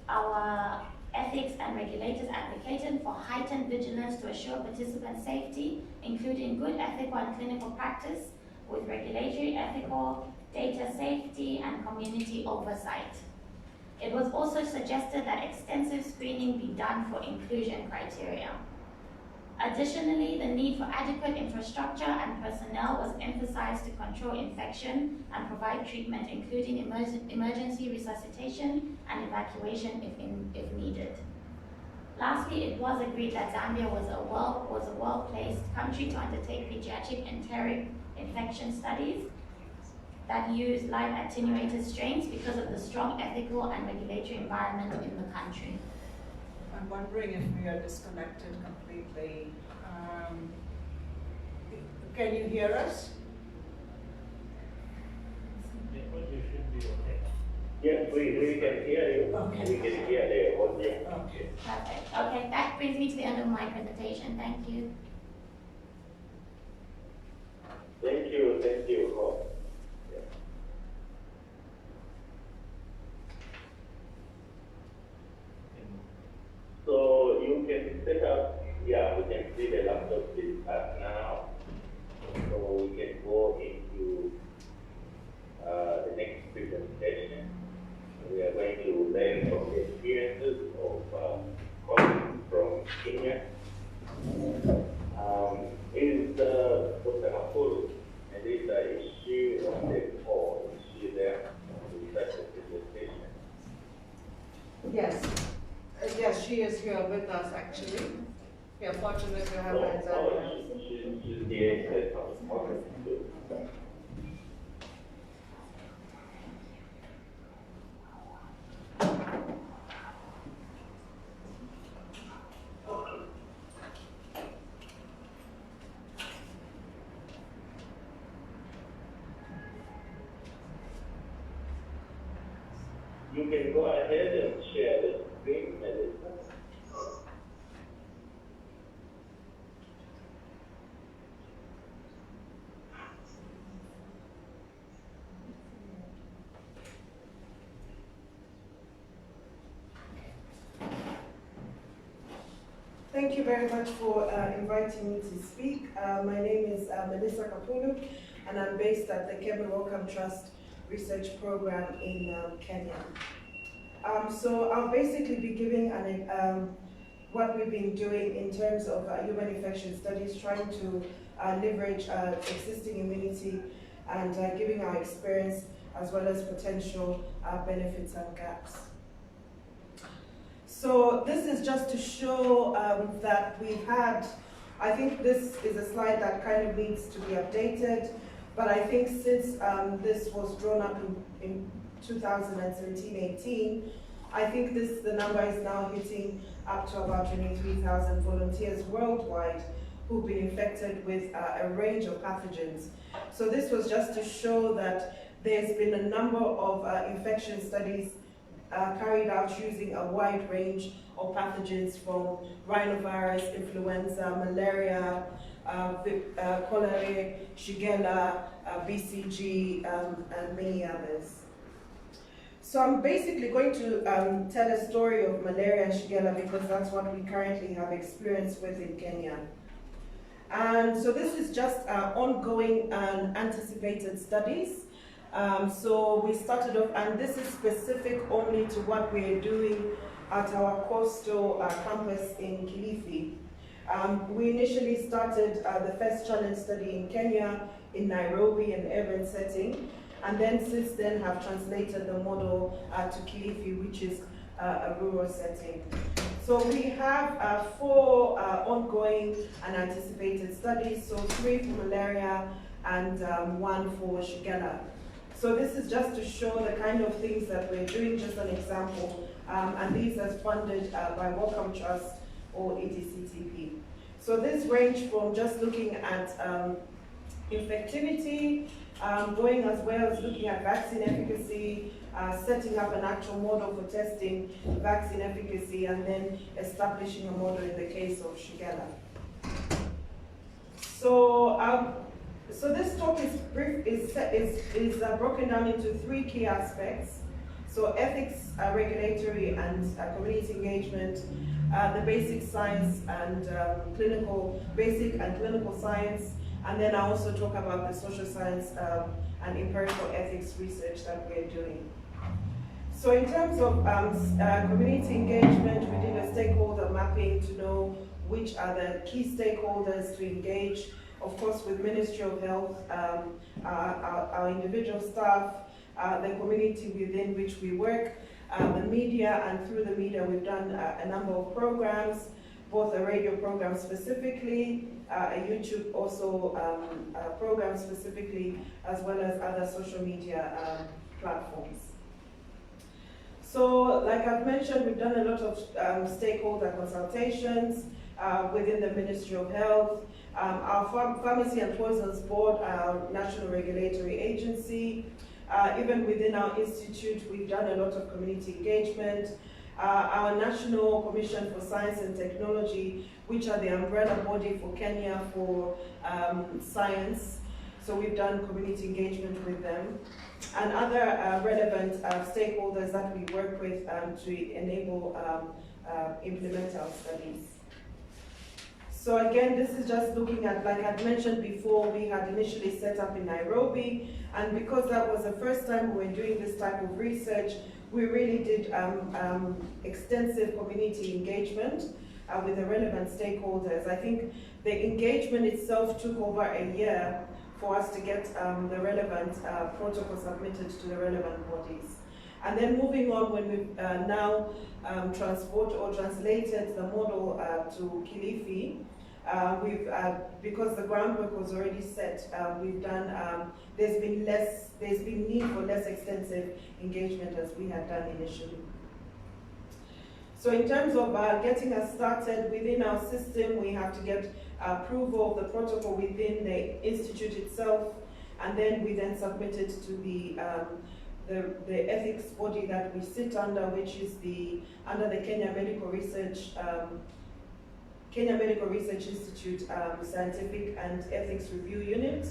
our ethics and regulators advocated for heightened vigilance to assure participant safety, including good ethical and clinical practice with regulatory, ethical, data safety, and community oversight. It was also suggested that extensive screening be done for inclusion criteria. Additionally, the need for adequate infrastructure and personnel was emphasized to control infection and provide treatment, including emergency resuscitation and evacuation if needed. Lastly, it was agreed that Zambia was a well-placed country to undertake pediatric enteric infection studies that use live attenuated strains because of the strong ethical and regulatory environment in the country. I'm wondering if we are disconnected completely. Can you hear us? Yes, we can hear you. Okay. We can hear the audio. Okay. Perfect. Okay, that brings me to the end of my presentation. Thank you. Thank you, Rob. So you can set up, we can see the laptop is up now. So we can go into the next presentation. We are going to learn from the experiences of colleagues from Kenya. Is Dr. Nakuru, and is she on the call? Is she there to start the presentation? Yes. Yes, she is here with us actually. We are fortunate to have her in Zambia. She's here. You can go ahead and share the screen. Thank you very much for inviting me to speak. My name is Melissa Kapulu, and I'm based at the Kevin Wellcome Trust Research Program in Kenya. So I'll basically be giving what we've been doing in terms of human infection studies, trying to leverage existing immunity and giving our experience as well as potential benefits and gaps. So this is just to show that we've had, I think this is a slide that kind of needs to be updated, but I think since this was drawn up in 2017-18, I think the number is now hitting up to about 23,000 volunteers worldwide who've been infected with a range of pathogens. So this was just to show that there's been a number of infection studies carried out using a wide range of pathogens from rhinovirus, influenza, malaria, cholera, Shigella, BCG, and many others. So I'm basically going to tell a story of malaria and Shigella because that's what we currently have experience with in Kenya. And so this is just ongoing and anticipated studies. So we started off, and this is specific only to what we're doing at our coastal campus in Kilifi. We initially started the first challenge study in Kenya, in Nairobi, an urban setting, and then since then have translated the model to Kilifi, which is a rural setting. So we have 4 ongoing and anticipated studies, so 3 for malaria and 1 for Shigella. So this is just to show the kind of things that we're doing, just an example, and these are funded by Wellcome Trust or EDCTP. So this range from just looking at infectivity, going as well as looking at vaccine efficacy, setting up an actual model for testing vaccine efficacy, and then establishing a model in the case of Shigella. So this talk is brief, is broken down into 3 key aspects. So ethics, regulatory and community engagement, the basic science and basic and clinical science, and then I also talk about the social science and empirical ethics research that we're doing. So in terms of community engagement, we did a stakeholder mapping to know which are the key stakeholders to engage. Of course, with Ministry of Health, our individual staff, the community within which we work, the media, and through the media we've done a number of programs, both a radio program specifically, a YouTube also program specifically, as well as other social media platforms. So, like I've mentioned, we've done a lot of stakeholder consultations within the Ministry of Health, our Pharmacy and Poisons Board, our national regulatory agency. Even within our institute, we've done a lot of community engagement. Our National Commission for Science and Technology, which are the umbrella body for Kenya for science. So we've done community engagement with them. And other relevant stakeholders that we work with to enable implement our studies. So again, this is just looking at, like I'd mentioned before, we had initially set up in Nairobi, and because that was the first time we were doing this type of research, we really did extensive community engagement with the relevant stakeholders. I think the engagement itself took over a year for us to get the relevant protocol submitted to the relevant bodies. And then moving on, when we've now translated the model to Kilifi, because the groundwork was already set, we've done, there's been need for less extensive engagement as we had done initially. So in terms of getting us started within our system, we have to get approval of the protocol within the institute itself, and then we then submit it to the ethics body that we sit under, which is under the Kenya Medical Research Institute Scientific and Ethics Review Unit.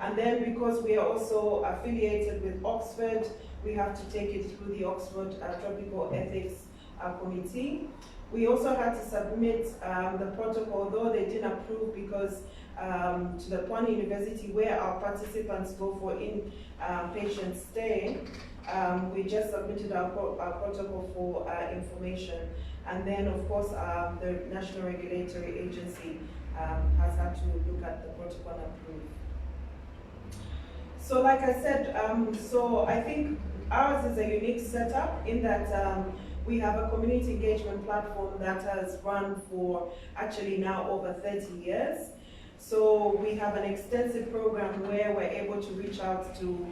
And then because we are also affiliated with Oxford, we have to take it through the Oxford Tropical Ethics Committee. We also had to submit the protocol, though they didn't approve because to the Pwani University where our participants go for in-patient stay, we just submitted our protocol for information. And then, of course, the National Regulatory Agency has had to look at the protocol and approve. So like I said, so I think ours is a unique setup in that we have a community engagement platform that has run for actually now over 30 years. So we have an extensive program where we're able to reach out to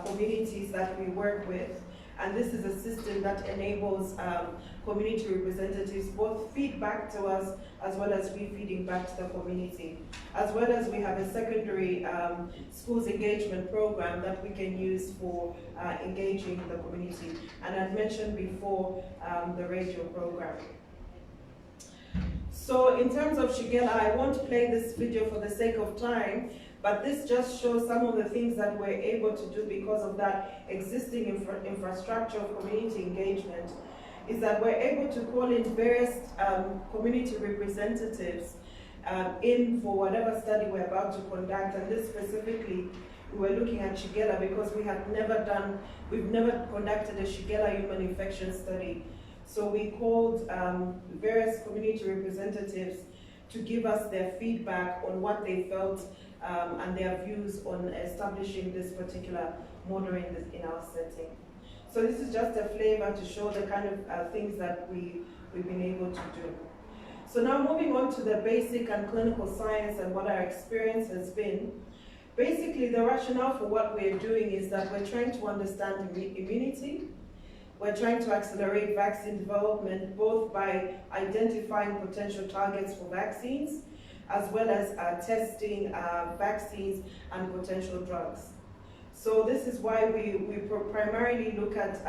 communities that we work with. And this is a system that enables community representatives both feedback to us as well as we feeding back to the community. As well as we have a secondary schools engagement program that we can use for engaging the community. And I've mentioned before the radio program. So in terms of Shigella, I won't play this video for the sake of time, but this just shows some of the things that we're able to do because of that existing infrastructure of community engagement, is that we're able to call in various community representatives in for whatever study we're about to conduct. And this specifically, we were looking at Shigella because we've never conducted a Shigella human infection study. So we called various community representatives to give us their feedback on what they felt and their views on establishing this particular model in our setting. So this is just a flavor to show the kind of things that we've been able to do. So now moving on to the basic and clinical science and what our experience has been. Basically, the rationale for what we're doing is that we're trying to understand immunity. We're trying to accelerate vaccine development, both by identifying potential targets for vaccines, as well as testing vaccines and potential drugs. So this is why we primarily look at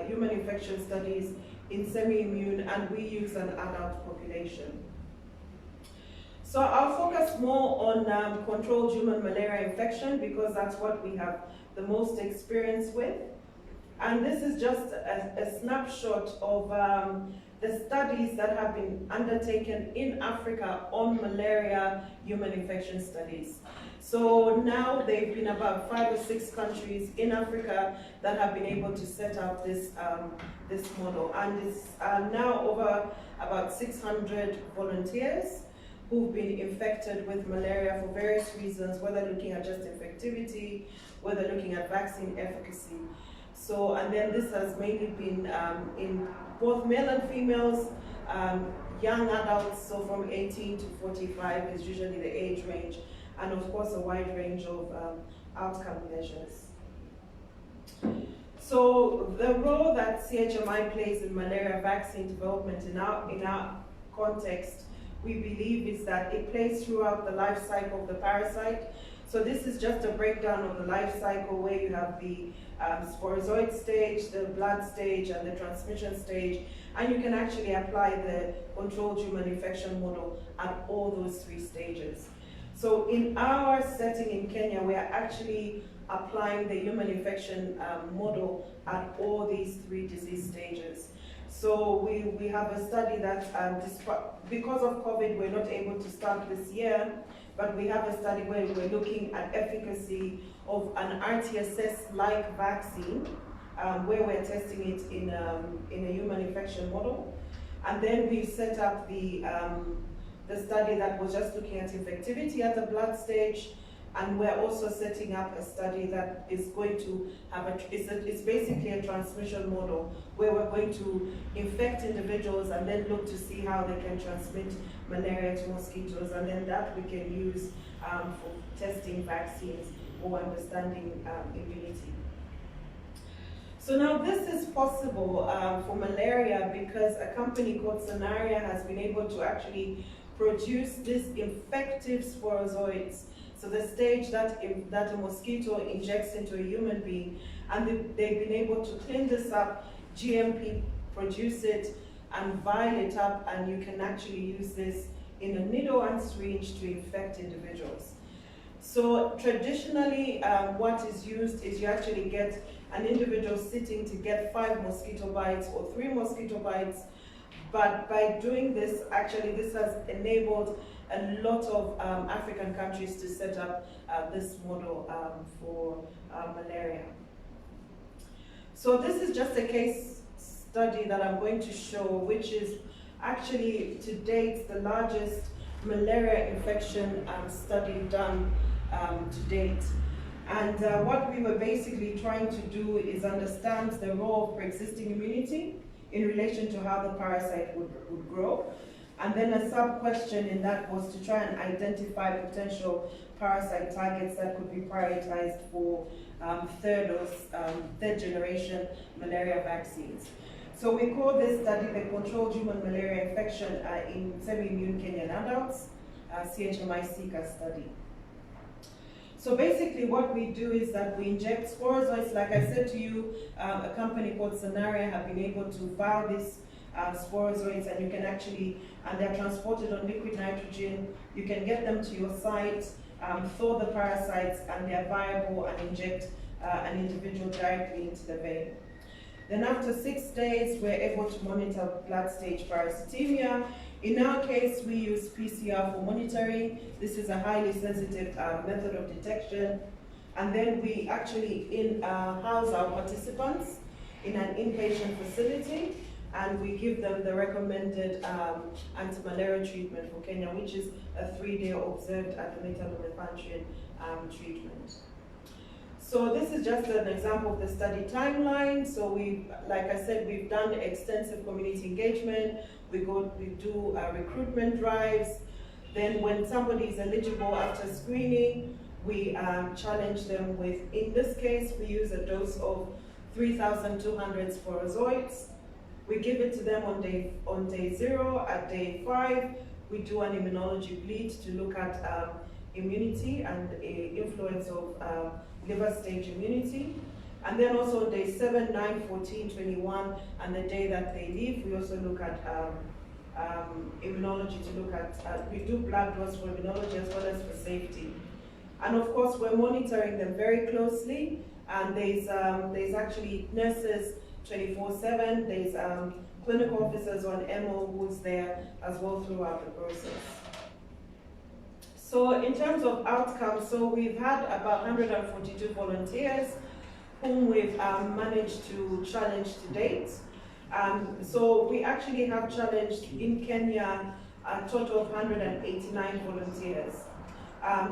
human infection studies in semi-immune, and we use an adult population. So I'll focus more on controlled human malaria infection because that's what we have the most experience with. And this is just a snapshot of the studies that have been undertaken in Africa on malaria human infection studies. So now they've been about 5 or 6 countries in Africa that have been able to set up this model. And it's now over about 600 volunteers who've been infected with malaria for various reasons, whether looking at just infectivity, whether looking at vaccine efficacy. So, and then this has mainly been in both male and females, young adults, so from 18 to 45 is usually the age range, and of course a wide range of outcome measures. So the role that CHMI plays in malaria vaccine development in our context, we believe is that it plays throughout the life cycle of the parasite. So this is just a breakdown of the life cycle where you have the sporozoid stage, the blood stage, and the transmission stage, and you can actually apply the controlled human infection model at all those 3 stages. So in our setting in Kenya, we are actually applying the human infection model at all these 3 disease stages. So we have a study that, because of COVID, we're not able to start this year, but we have a study where we're looking at efficacy of an RTSS-like vaccine, where we're testing it in a human infection model. And then we set up the study that was just looking at infectivity at the blood stage, and we're also setting up a study that is going to have it's basically a transmission model where we're going to infect individuals and then look to see how they can transmit malaria to mosquitoes, and then that we can use for testing vaccines or understanding immunity. So now this is possible for malaria because a company called Scenaria has been able to actually produce these infective sporozoids. So the stage that a mosquito injects into a human being, and they've been able to clean this up, GMP, produce it, and vial it up, and you can actually use this in a needle and syringe to infect individuals. So traditionally, what is used is you actually get an individual sitting to get 5 mosquito bites or 3 mosquito bites, But by doing this, actually, this has enabled a lot of African countries to set up this model for malaria. So this is just a case study that I'm going to show, which is actually, to date, the largest malaria infection study done to date. And what we were basically trying to do is understand the role of pre-existing immunity in relation to how the parasite would grow. And then a sub-question in that was to try and identify potential parasite targets that could be prioritized for third generation malaria vaccines. So we call this study the Controlled Human Malaria Infection in Semi-Immune Kenyan Adults, CHMI-SICA study. So basically what we do is that we inject sporozoites. Like I said to you, a company called Scenaria have been able to vial these sporozoites, and you can actually, and they're transported on liquid nitrogen. You can get them to your site, thaw the parasites, and they're viable, and inject an individual directly into the vein. Then after 6 days, we're able to monitor blood stage parasitemia. In our case, we use PCR for monitoring. This is a highly sensitive method of detection. And then we actually house our participants in an inpatient facility, and we give them the recommended anti-malaria treatment for Kenya, which is a 3-day observed acetaminophen treatment. So this is just an example of the study timeline. So like I said, we've done extensive community engagement. We do recruitment drives. Then when somebody is eligible after screening, we challenge them with, in this case, we use a dose of 3,200 sporozoites. We give it to them on day 0. At day 5, we do an immunology bleed to look at immunity and the influence of liver stage immunity. And then also on day 7, 9, 14, 21, and the day that they leave, we also look at immunology to look at, we do blood draws for immunology as well as for safety. And of course, we're monitoring them very closely, and there's actually nurses 24/7, there's clinical officers on MO who's there as well throughout the process. So in terms of outcomes, so we've had about 142 volunteers whom we've managed to challenge to date. So we actually have challenged in Kenya a total of 189 volunteers.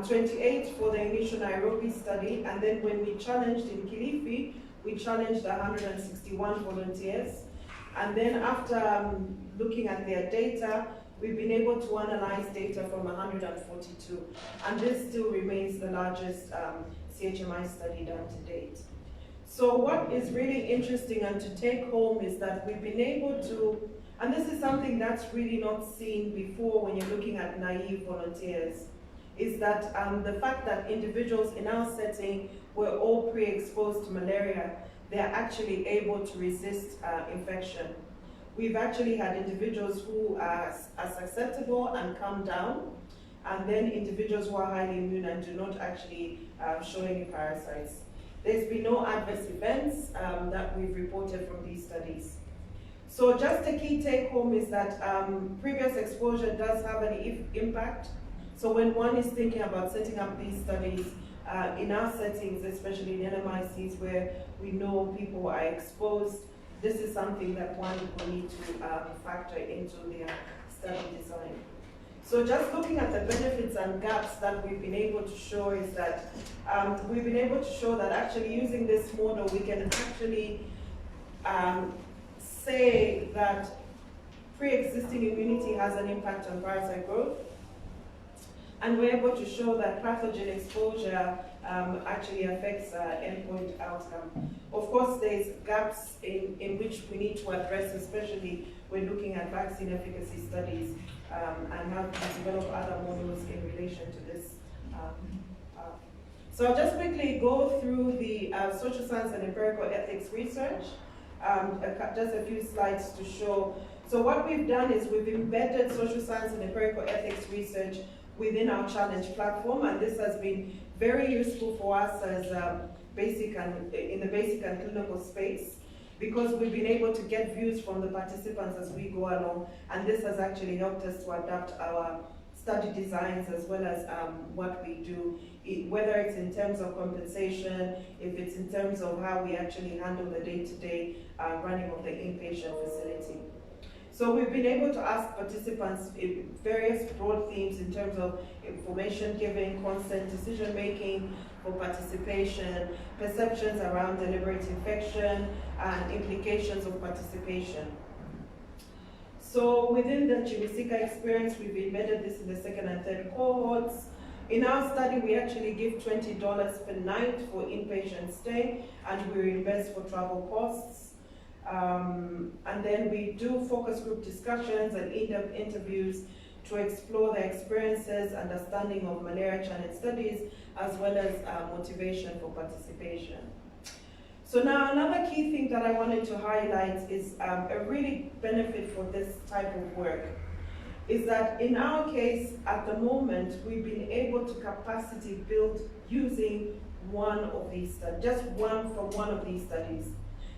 28 for the initial Nairobi study, and then when we challenged in Kilifi, we challenged 161 volunteers. And then after looking at their data, we've been able to analyze data from 142, and this still remains the largest CHMI study done to date. So what is really interesting and to take home is that we've been able to, and this is something that's really not seen before when you're looking at naive volunteers, is that the fact that individuals in our setting were all pre-exposed to malaria, they're actually able to resist infection. We've actually had individuals who are susceptible and come down, and then individuals who are highly immune and do not actually show any parasites. There's been no adverse events that we've reported from these studies. So just a key take home is that previous exposure does have an impact. So when one is thinking about setting up these studies, in our settings, especially in NMICs where we know people are exposed, this is something that one will need to factor into their study design. So just looking at the benefits and gaps that we've been able to show is that we've been able to show that actually using this model, we can actually say that pre-existing immunity has an impact on parasite growth. And we're able to show that pathogen exposure actually affects endpoint outcome. Of course, there's gaps in which we need to address, especially when looking at vaccine efficacy studies and how to develop other models in relation to this. So I'll just quickly go through the social science and empirical ethics research, just a few slides to show. So what we've done is we've embedded social science and empirical ethics research within our challenge platform, and this has been very useful for us as in the basic and clinical space, because we've been able to get views from the participants as we go along, and this has actually helped us to adapt our study designs as well as what we do, whether it's in terms of compensation, if it's in terms of how we actually handle the day-to-day running of the inpatient facility. So we've been able to ask participants in various broad themes in terms of information giving, consent, decision making for participation, perceptions around deliberate infection, and implications of participation. So within the Chimisika experience, we've embedded this in the second and third cohorts. In our study, we actually give $20 per night for inpatient stay, and we reimburse for travel costs. And then we do focus group discussions and in-depth interviews to explore their experiences, understanding of malaria challenge studies, as well as motivation for participation. So now another key thing that I wanted to highlight is a really benefit for this type of work is that in our case, at the moment, we've been able to capacity build using one of these studies, just one from one of these studies.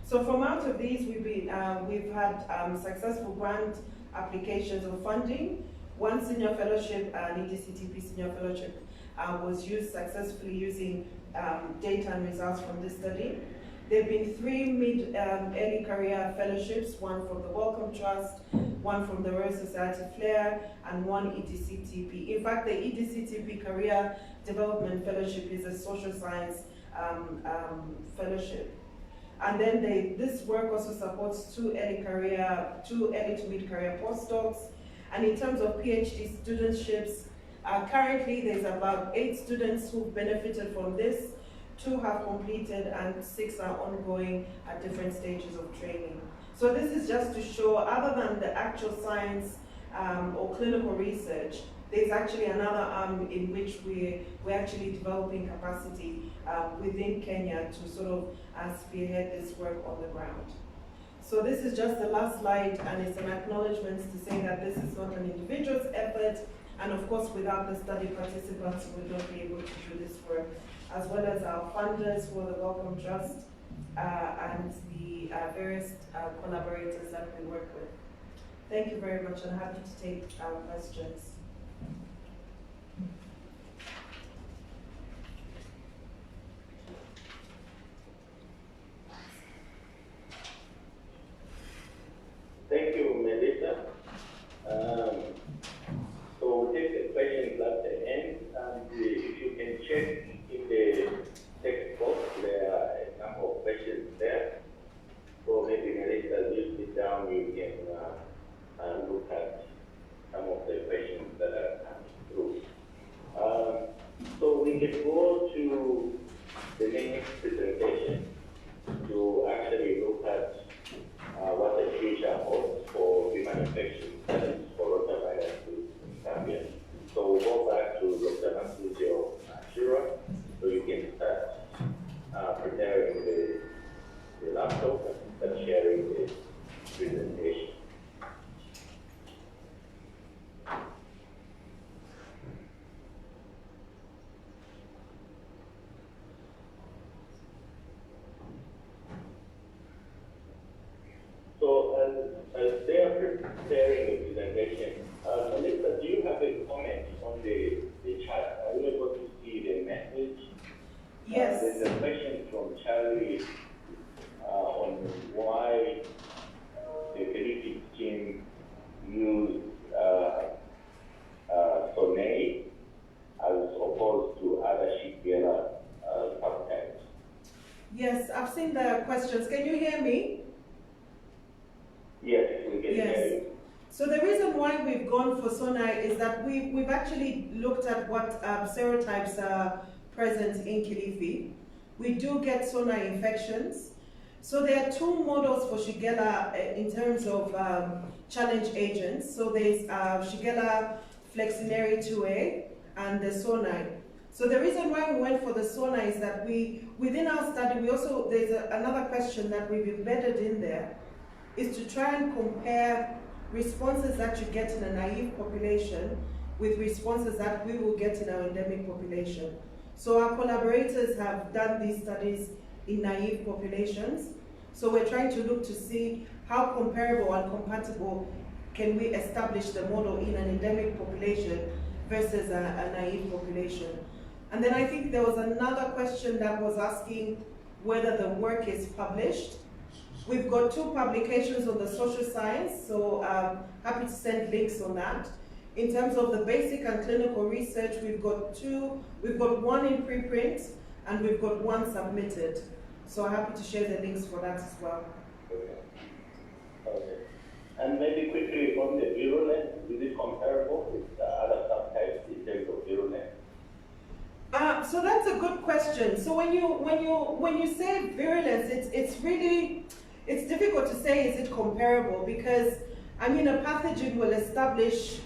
So from out of these, we've had successful grant applications of funding. One senior fellowship, an EDCTP senior fellowship, was used successfully using data and results from this study. There have been 3 mid-early career fellowships, one from the Wellcome Trust, one from the Royal Society Flair, and one EDCTP. In fact, the EDCTP Career Development Fellowship is a social science fellowship. And then this work also supports 2 early to mid-career postdocs. And in terms of PhD studentships, currently there's about 8 students who've benefited from this. 2 have completed and 6 are ongoing at different stages of training. So this is just to show, other than the actual science or clinical research, there's actually another arm in which we're actually developing capacity within Kenya to sort of spearhead this work on the ground. So this is just the last slide, and it's an acknowledgement to say that this is not an individual's effort, and of course without the study participants we would not be able to do this work, as well as our funders for the Wellcome Trust and the various collaborators that we work with. Thank you very much, and I'm happy to take questions. Thank you, Melissa. So we'll take the questions at the end, and if you can check in the text box, there are a number of questions there. So maybe Melissa, as you sit down, you can look at some of the questions that are coming through. So we can go to the next presentation to actually look at what the future holds for human infection studies for rotaviruses in Zambia. So we'll go back to Dr. Masuda, so you can start preparing the laptop and start sharing the presentation. So as they are preparing the presentation, Melissa, do you have a comment on the chat? Are you able to see the message? Yes. There's a question from Charlie on why the Philippines team used Sonei as opposed to other Shigella subtypes. Yes, I've seen the questions. Can you hear me? Yes, we can hear you. So the reason why we've gone for Sonai is that we've actually looked at what serotypes are present in Kilifi. We do get Sonai infections. So there are 2 models for Shigella in terms of challenge agents. So there's Shigella flexneri 2A and the Sonai. So the reason why we went for the Sonai is that within our study, there's another question that we've embedded in there, is to try and compare responses that you get in a naive population with responses that we will get in our endemic population. So our collaborators have done these studies in naive populations, So we're trying to look to see how comparable and compatible can we establish the model in an endemic population versus a naive population. And then I think there was another question that was asking whether the work is published. We've got 2 publications on the social science, so happy to send links on that. In terms of the basic and clinical research, we've got 2. We've got 1 in preprint, and we've got 1 submitted. So I'm happy to share the links for that as well. Okay. And maybe quickly on the virulence, is it comparable with the other subtypes in terms of virulence? So that's a good question. So when you say virulence, it's difficult to say is it comparable, because I mean a pathogen will establish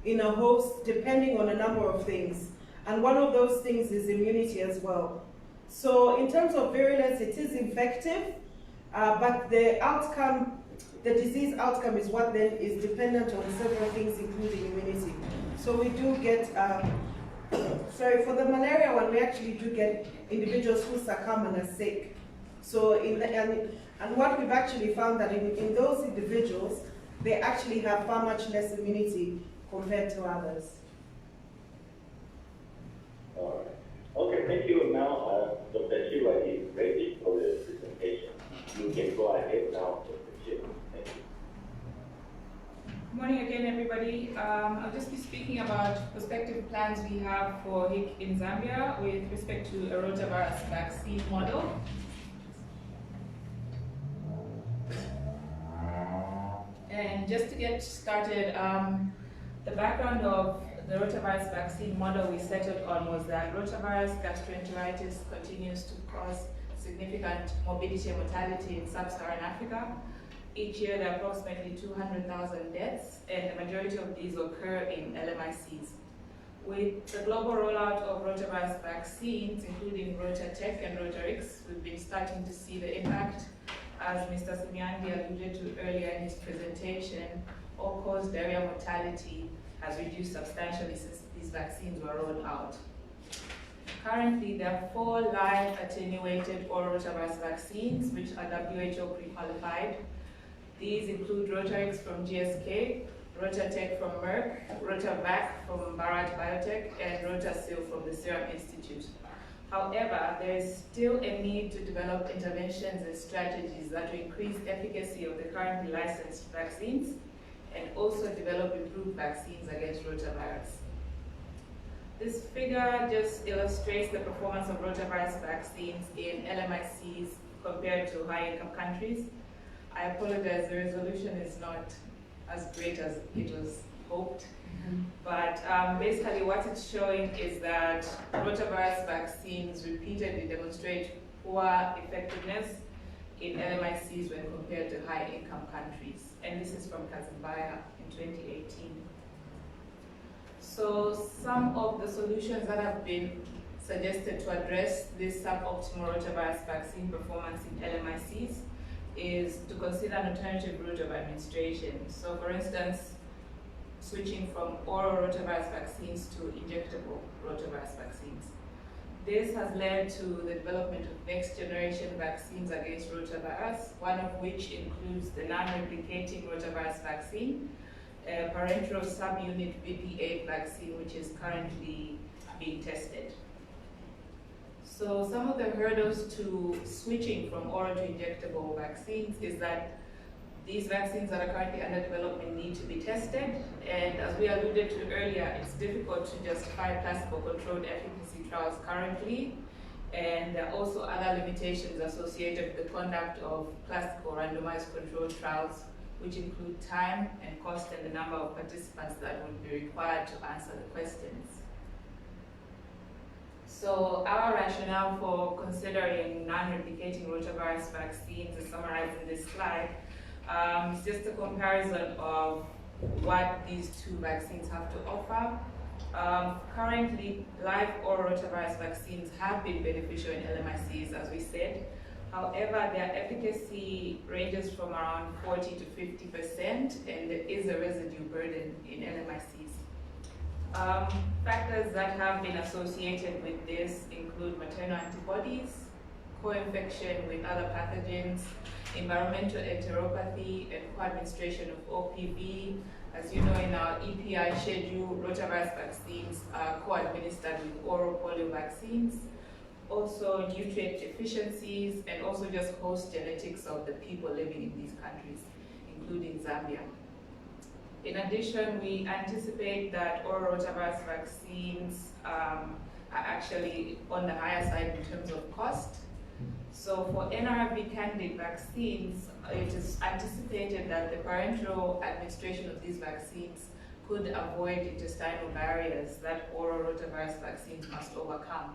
in a host depending on a number of things, and one of those things is immunity as well. So in terms of virulence, it is infective, but the outcome, the disease outcome, is what then is dependent on several things, including immunity. So we do get, sorry, for the malaria one, we actually do get individuals who succumb and are sick. So and what we've actually found that in those individuals, they actually have far much less immunity compared to others. All right. Okay, thank you. Now, Dr. Shiva is ready for the presentation. You can go ahead now, Dr. Shiva. Thank you. Good morning again, everybody. I'll just be speaking about prospective plans we have for HIC in Zambia with respect to a rotavirus vaccine model. And just to get started, the background of the rotavirus vaccine model we settled on was that rotavirus gastroenteritis continues to cause significant morbidity and mortality in sub-Saharan Africa. Each year there are approximately 200,000 deaths, and the majority of these occur in LMICs. With the global rollout of rotavirus vaccines, including RotaTech and RotaRx, we've been starting to see the impact. As Mr. Simiandi alluded to earlier in his presentation, all-cause diarrhea mortality has reduced substantially since these vaccines were rolled out. Currently, there are 4 live attenuated oral rotavirus vaccines, which are WHO pre-qualified. These include RotaRx from GSK, RotaTech from Merck, RotaVac from Bharat Biotech, and RotaSil from the Serum Institute. However, there is still a need to develop interventions and strategies that will increase efficacy of the currently licensed vaccines and also develop improved vaccines against rotavirus. This figure just illustrates the performance of rotavirus vaccines in LMICs compared to high-income countries. I apologize, the resolution is not as great as it was hoped. But basically what it's showing is that rotavirus vaccines repeatedly demonstrate poor effectiveness in LMICs when compared to high-income countries. And this is from Kazambaya in 2018. So some of the solutions that have been suggested to address this suboptimal rotavirus vaccine performance in LMICs is to consider an alternative route of administration. So for instance, switching from oral rotavirus vaccines to injectable rotavirus vaccines. This has led to the development of next generation vaccines against rotavirus, one of which includes the non-replicating rotavirus vaccine, a parenteral subunit VP8 vaccine, which is currently being tested. So some of the hurdles to switching from oral to injectable vaccines is that these vaccines that are currently under development need to be tested, and as we alluded to earlier, it's difficult to justify placebo-controlled efficacy trials currently, and there are also other limitations associated with the conduct of classical randomized controlled trials, which include time and cost and the number of participants that would be required to answer the questions. So our rationale for considering non-replicating rotavirus vaccines is summarized in this slide. It's just a comparison of what these 2 vaccines have to offer. Currently, live oral rotavirus vaccines have been beneficial in LMICs, as we said. However, their efficacy ranges from around 40 to 50%, and there is a residue burden in LMICs. Factors that have been associated with this include maternal antibodies, co-infection with other pathogens, environmental enteropathy, and co-administration of OPV. As you know, in our EPI schedule, rotavirus vaccines are co-administered with oral polio vaccines. Also nutrient deficiencies, and also just host genetics of the people living in these countries, including Zambia. In addition, we anticipate that oral rotavirus vaccines are actually on the higher side in terms of cost. So for NRV candidate vaccines, it is anticipated that the parenteral administration of these vaccines could avoid intestinal barriers that oral rotavirus vaccines must overcome.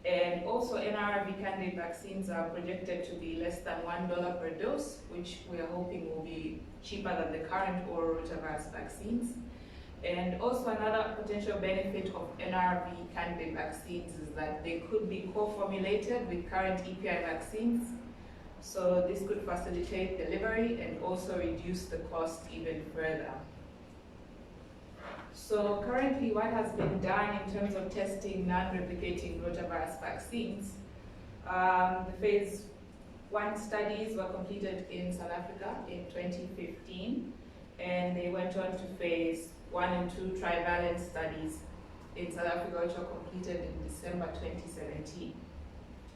And also NRV candidate vaccines are projected to be less than $1 per dose, which we are hoping will be cheaper than the current oral rotavirus vaccines. And also another potential benefit of NRV candidate vaccines is that they could be co-formulated with current EPI vaccines. So this could facilitate delivery and also reduce the cost even further. So currently what has been done in terms of testing non-replicating rotavirus vaccines, the phase 1 studies were completed in South Africa in 2015, and they went on to phase 1 and 2 trivalent studies in South Africa, which were completed in December 2017.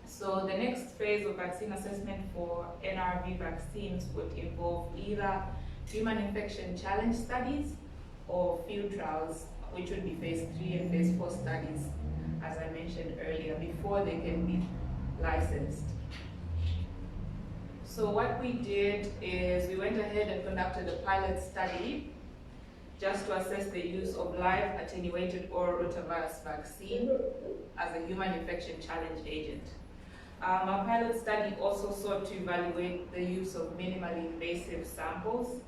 So the next phase of vaccine assessment for NRV vaccines would involve either human infection challenge studies or field trials, which would be phase 3 and phase 4 studies, as I mentioned earlier, before they can be licensed. So what we did is we went ahead and conducted a pilot study just to assess the use of live attenuated oral rotavirus vaccine as a human infection challenge agent. Our pilot study also sought to evaluate the use of minimally invasive samples,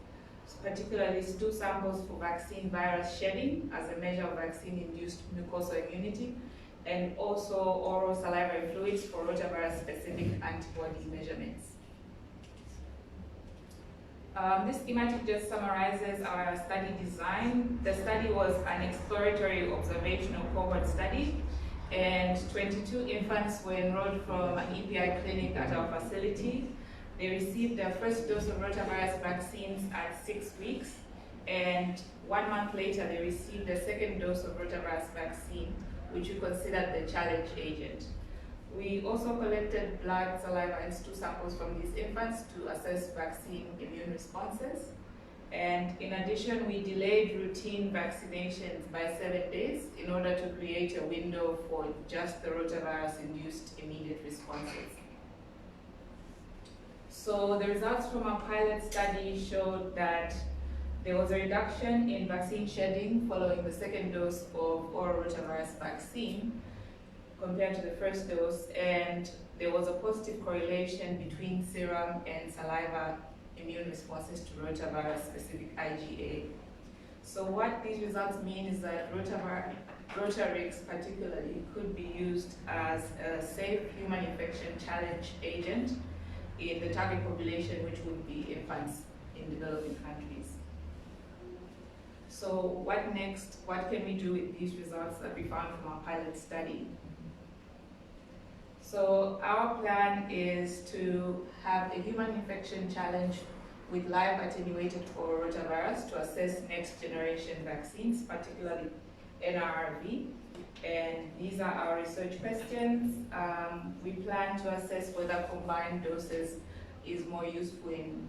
particularly stool samples for vaccine virus shedding as a measure of vaccine-induced mucosal immunity, and also oral salivary fluids for rotavirus-specific antibody measurements. This schematic just summarizes our study design. The study was an exploratory observational cohort study, and 22 infants were enrolled from an EPI clinic at our facility. They received their first dose of rotavirus vaccines at 6 weeks, and 1 month later they received the second dose of rotavirus vaccine, which we considered the challenge agent. We also collected blood, saliva, and stool samples from these infants to assess vaccine immune responses. And in addition, we delayed routine vaccinations by 7 days in order to create a window for just the rotavirus-induced immediate responses. So the results from our pilot study showed that there was a reduction in vaccine shedding following the second dose of oral rotavirus vaccine compared to the first dose, and there was a positive correlation between serum and saliva immune responses to rotavirus-specific IgA. So what these results mean is that Rotarix particularly could be used as a safe human infection challenge agent in the target population, which would be infants in developing countries. So what next? What can we do with these results that we found from our pilot study? So our plan is to have a human infection challenge with live attenuated oral rotavirus to assess next generation vaccines, particularly NRV. And these are our research questions. We plan to assess whether combined doses is more useful in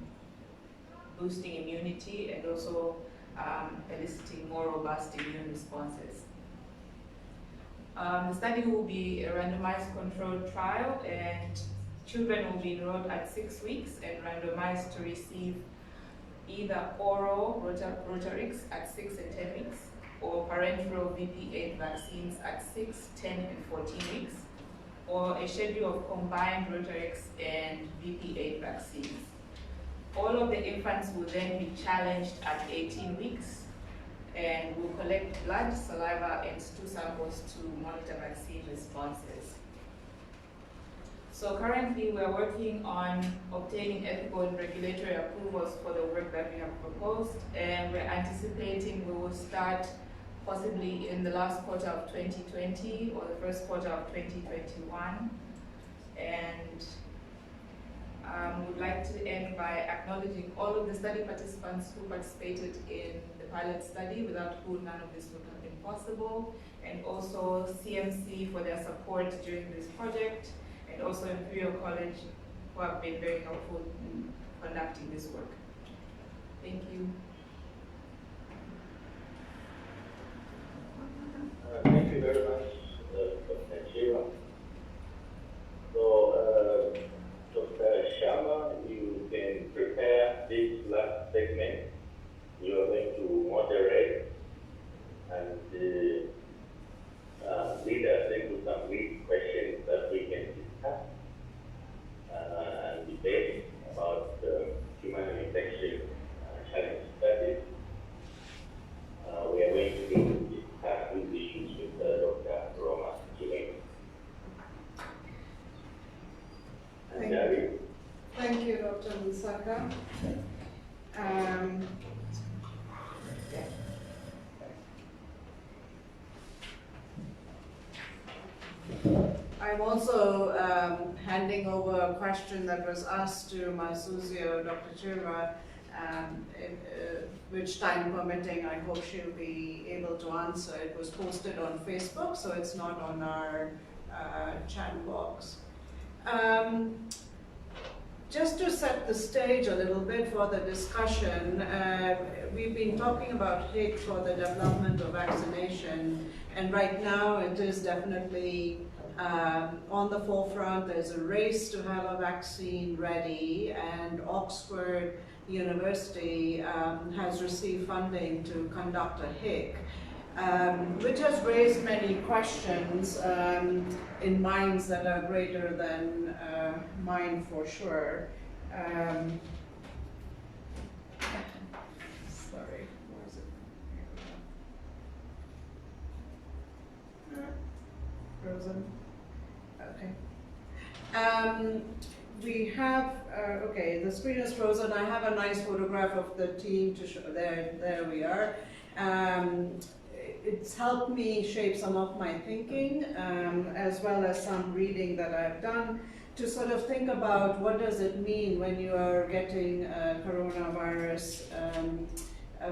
boosting immunity and also eliciting more robust immune responses. The study will be a randomized controlled trial, and children will be enrolled at 6 weeks and randomized to receive either oral Rotarix at 6 and 10 weeks, or parenteral VP8 vaccines at 6, 10, and 14 weeks, or a schedule of combined Rotarix and VP8 vaccines. All of the infants will then be challenged at 18 weeks, and we'll collect blood, saliva, and stool samples to monitor vaccine responses. So currently we're working on obtaining ethical and regulatory approvals for the work that we have proposed, and we're anticipating we will start possibly in the last quarter of 2020 or the first quarter of 2021 and would like to end by acknowledging all of the study participants who participated in the pilot study, without whom none of this would have been possible, and also CMC for their support during this project, and also Imperial College who have been very helpful in conducting this work. Thank you. Thank you very much, Dr. Chira. So, Dr. Sharma, you can prepare this last segment. You are going to moderate and lead us into some lead questions that we can discuss and debate about human infection challenge studies. We are going to discuss these issues with Dr. Roma today. Anjali? Thank you, Dr. Munsaka. I'm also handing over a question that was asked to Masuda, Dr. Chira, which time permitting, I hope she'll be able to answer. It was posted on Facebook, so it's not on our chat box. Just to set the stage a little bit for the discussion, we've been talking about HIC for the development of vaccination, and right now it is definitely on the forefront. There's a race to have a vaccine ready, and Oxford University has received funding to conduct a HIC. Which has raised many questions in minds that are greater than mine for sure. Sorry, where is it? Frozen. Okay. We have, okay, the screen is frozen. I have a nice photograph of the team to show. There we are. It's helped me shape some of my thinking, as well as some reading that I've done to sort of think about what does it mean when you are getting a coronavirus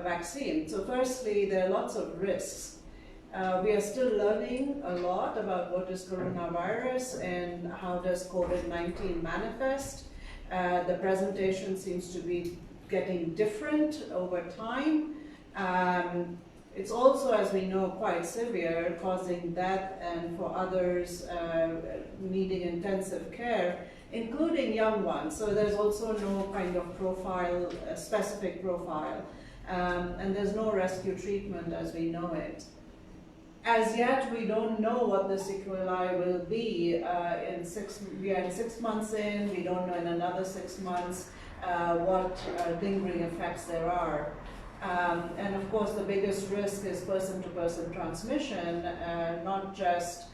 vaccine. So firstly, there are lots of risks. We are still learning a lot about what is coronavirus and how does COVID-19 manifest. The presentation seems to be getting different over time. It's also, as we know, quite severe, causing death and for others needing intensive care, including young ones. So there's also no kind of profile, specific profile, and there's no rescue treatment as we know it. As yet, we don't know what the sequelae will be. We are 6 months in, we don't know in another 6 months what lingering effects there are. And of course, the biggest risk is person-to-person transmission, not just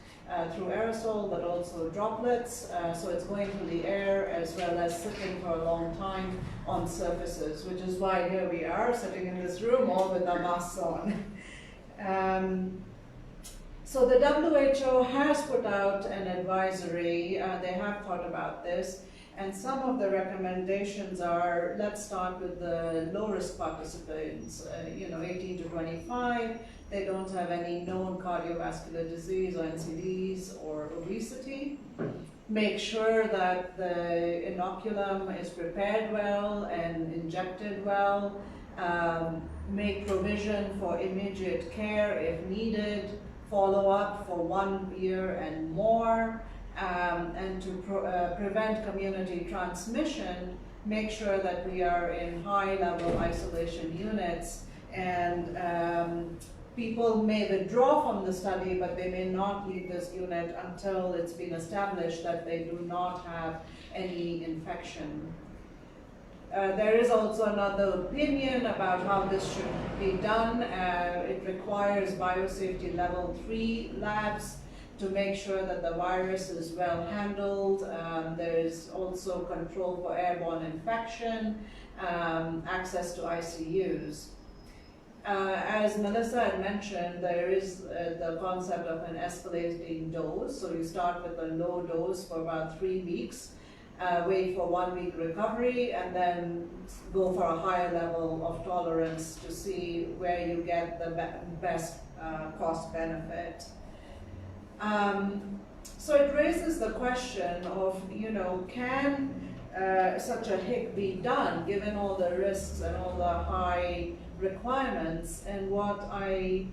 through aerosol, but also droplets. So it's going through the air as well as sitting for a long time on surfaces, which is why here we are, sitting in this room, all with our masks on. So the WHO has put out an advisory. They have thought about this. And some of the recommendations are, let's start with the low-risk participants, 18 to 25. They don't have any known cardiovascular disease or NCDs or obesity. Make sure that the inoculum is prepared well and injected well. Make provision for immediate care if needed. Follow up for 1 year and more. And to prevent community transmission, make sure that we are in high-level isolation units, and people may withdraw from the study, but they may not leave this unit until it's been established that they do not have any infection. There is also another opinion about how this should be done. It requires biosafety level 3 labs to make sure that the virus is well handled. There is also control for airborne infection, access to ICUs. As Melissa had mentioned, there is the concept of an escalating dose. So you start with a low dose for about 3 weeks, wait for 1 week recovery, and then go for a higher level of tolerance to see where you get the best cost benefit. So it raises the question of, can such a HIC be done given all the risks and all the high requirements? And what I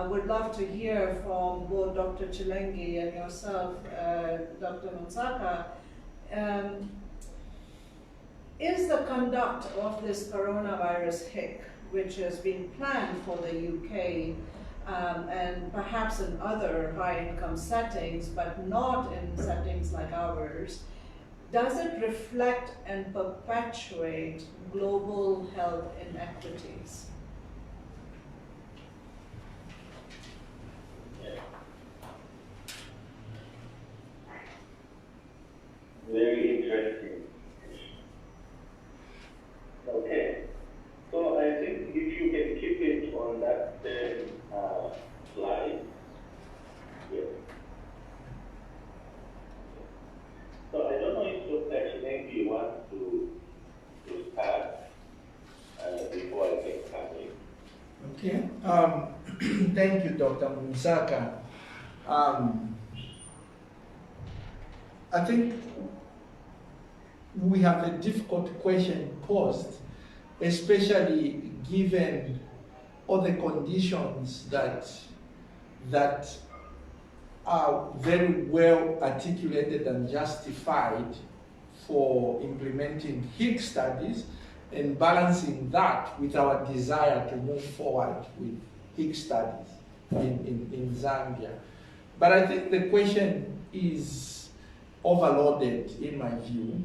would love to hear from both Dr. Chilengi and yourself, Dr. Munsaka, is the conduct of this coronavirus HIC, which has been planned for the UK, and perhaps in other high-income settings, but not in settings like ours, does it reflect and perpetuate global health inequities? Very interesting. Okay, so I think if you can keep it on that same slide. Yes. So I don't know if Dr. Chilengi wants to start before I get coming. Okay. Thank you, Dr. Munsaka. I think we have a difficult question posed, especially given all the conditions that are very well articulated and justified for implementing HIC studies and balancing that with our desire to move forward with HIC studies in Zambia. But I think the question is overloaded in my view,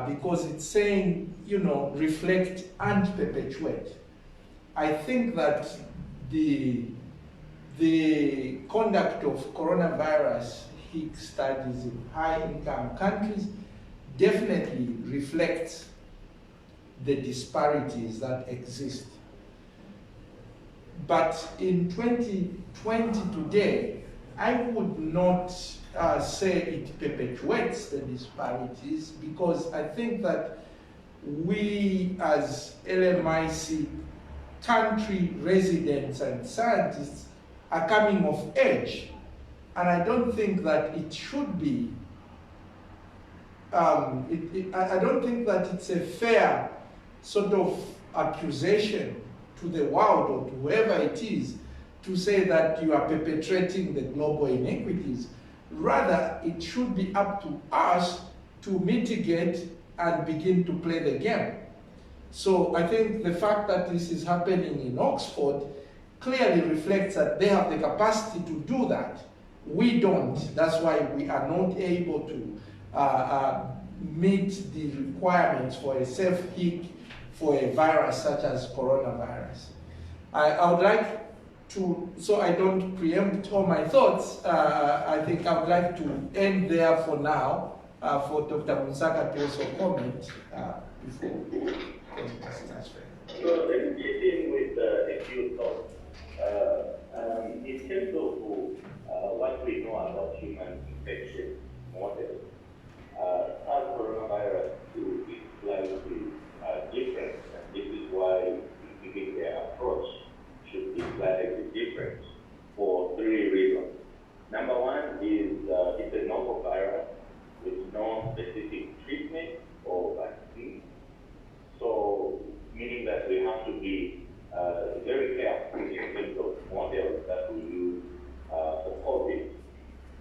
because it's saying, reflect and perpetuate. I think that the conduct of coronavirus HIC studies in high-income countries definitely reflects the disparities that exist. But in 2020 today, I would not say it perpetuates the disparities, because I think that we as LMIC country residents and scientists are coming of age, and I don't think that it should be, I don't think that it's a fair sort of accusation to the world or to whoever it is to say that you are perpetrating the global inequities. Rather, it should be up to us to mitigate and begin to play the game. So I think the fact that this is happening in Oxford clearly reflects that they have the capacity to do that. We don't. That's why we are not able to meet the requirements for a safe HIC for a virus such as coronavirus. I would like to, so I don't preempt all my thoughts, I think I would like to end there for now, for Dr. Munsaka to also comment before. So let me chip in with a few thoughts. In terms of what we know about human infection models, SARS coronavirus is slightly different, and this is why we think their approach should be slightly different for 3 reasons. Number one is it's a novel virus with no specific treatment or vaccine. So, meaning that we have to be very careful in terms of models that we use for COVID.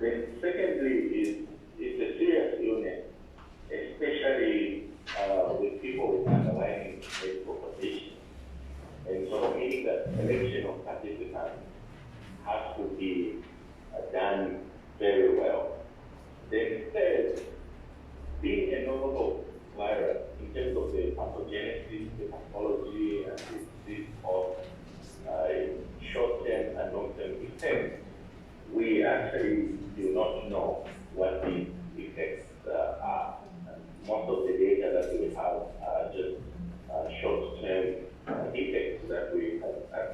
Then secondly is a serious illness, especially with people with underlying medical conditions. And so meaning that selection of participants has to be done very well. Then third, being a novel virus in terms of the pathogenesis, the pathology, and the disease of short-term and long-term effects, we actually do not know what the effects are. And most of the data that we have are just short-term effects that we have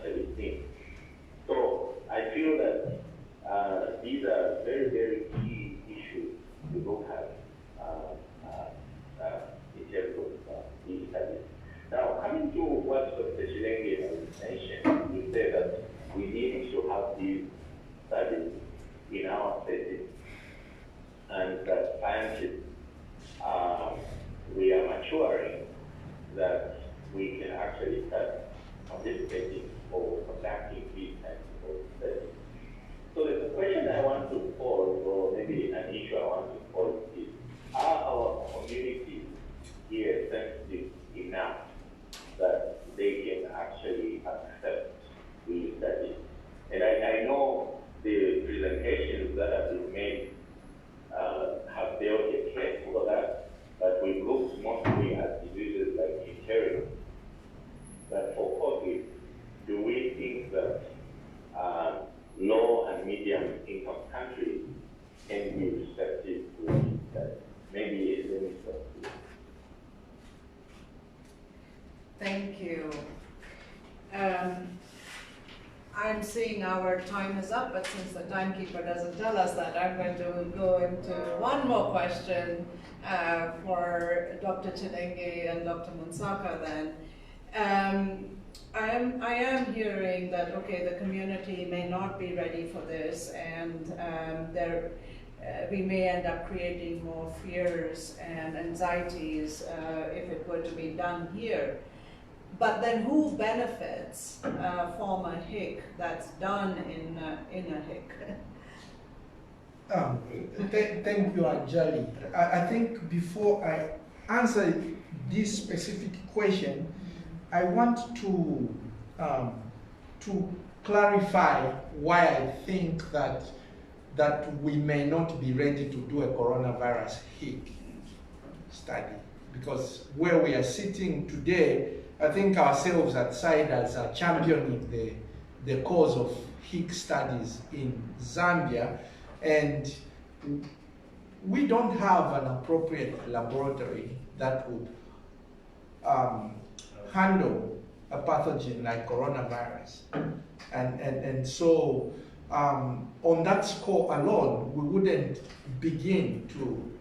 have these studies in our setting, and that scientists, we are maturing, that we can actually start participating or conducting these kinds of studies. So the question I want to pose, or maybe an issue I want to pose, is, are our communities here sensitive enough that they can actually accept these studies? And I know the presentations that have been made have built a case for that, but we looked mostly at diseases like NHRA. But for COVID, do we think that low and medium income countries can be receptive to that? Maybe let me stop here. Thank you. I'm seeing our time is up, but since the timekeeper doesn't tell us that, I'm going to go into one more question for Dr. Chinenge and Dr. Munsakai then. I am hearing that, okay, the community may not be ready for this, and we may end up creating more fears and anxieties if it were to be done here. But then who benefits from a HIC that's done in a HIC? Thank you, Anjali. I think before I answer this specific question, I want to clarify why I think that we may not be ready to do a coronavirus HIC study, because where we are sitting today, I think ourselves at CIDRZ are championing the cause of HIC studies in Zambia, and we don't have an appropriate laboratory that would handle a pathogen like coronavirus. And so on that score alone, we wouldn't begin to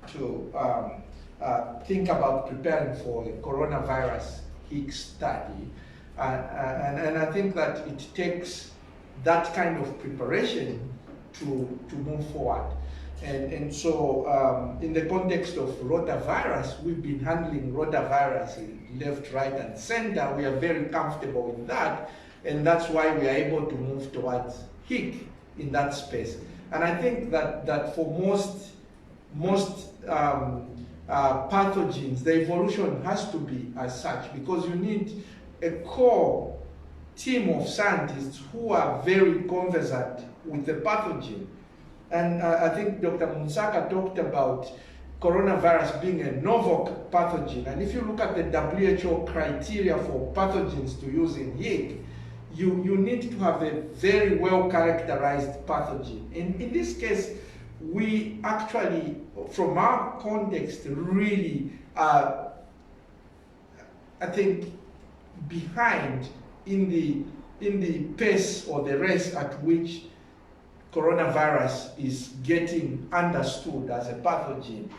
think about preparing for a coronavirus HIC study. And I think that it takes that kind of preparation to move forward. And so in the context of rotavirus, we've been handling rotavirus left, right, and center. We are very comfortable with that, and that's why we are able to move towards HIC in that space. And I think that for most pathogens, the evolution has to be as such, because you need a core team of scientists who are very conversant with the pathogen. And I think Dr. Munsakai talked about coronavirus being a novel pathogen. And if you look at the WHO criteria for pathogens to use in HIC, you need to have a very well characterized pathogen. And in this case, we actually, from our context, really are, I think, behind in the pace or the race at which coronavirus is getting understood as a pathogen.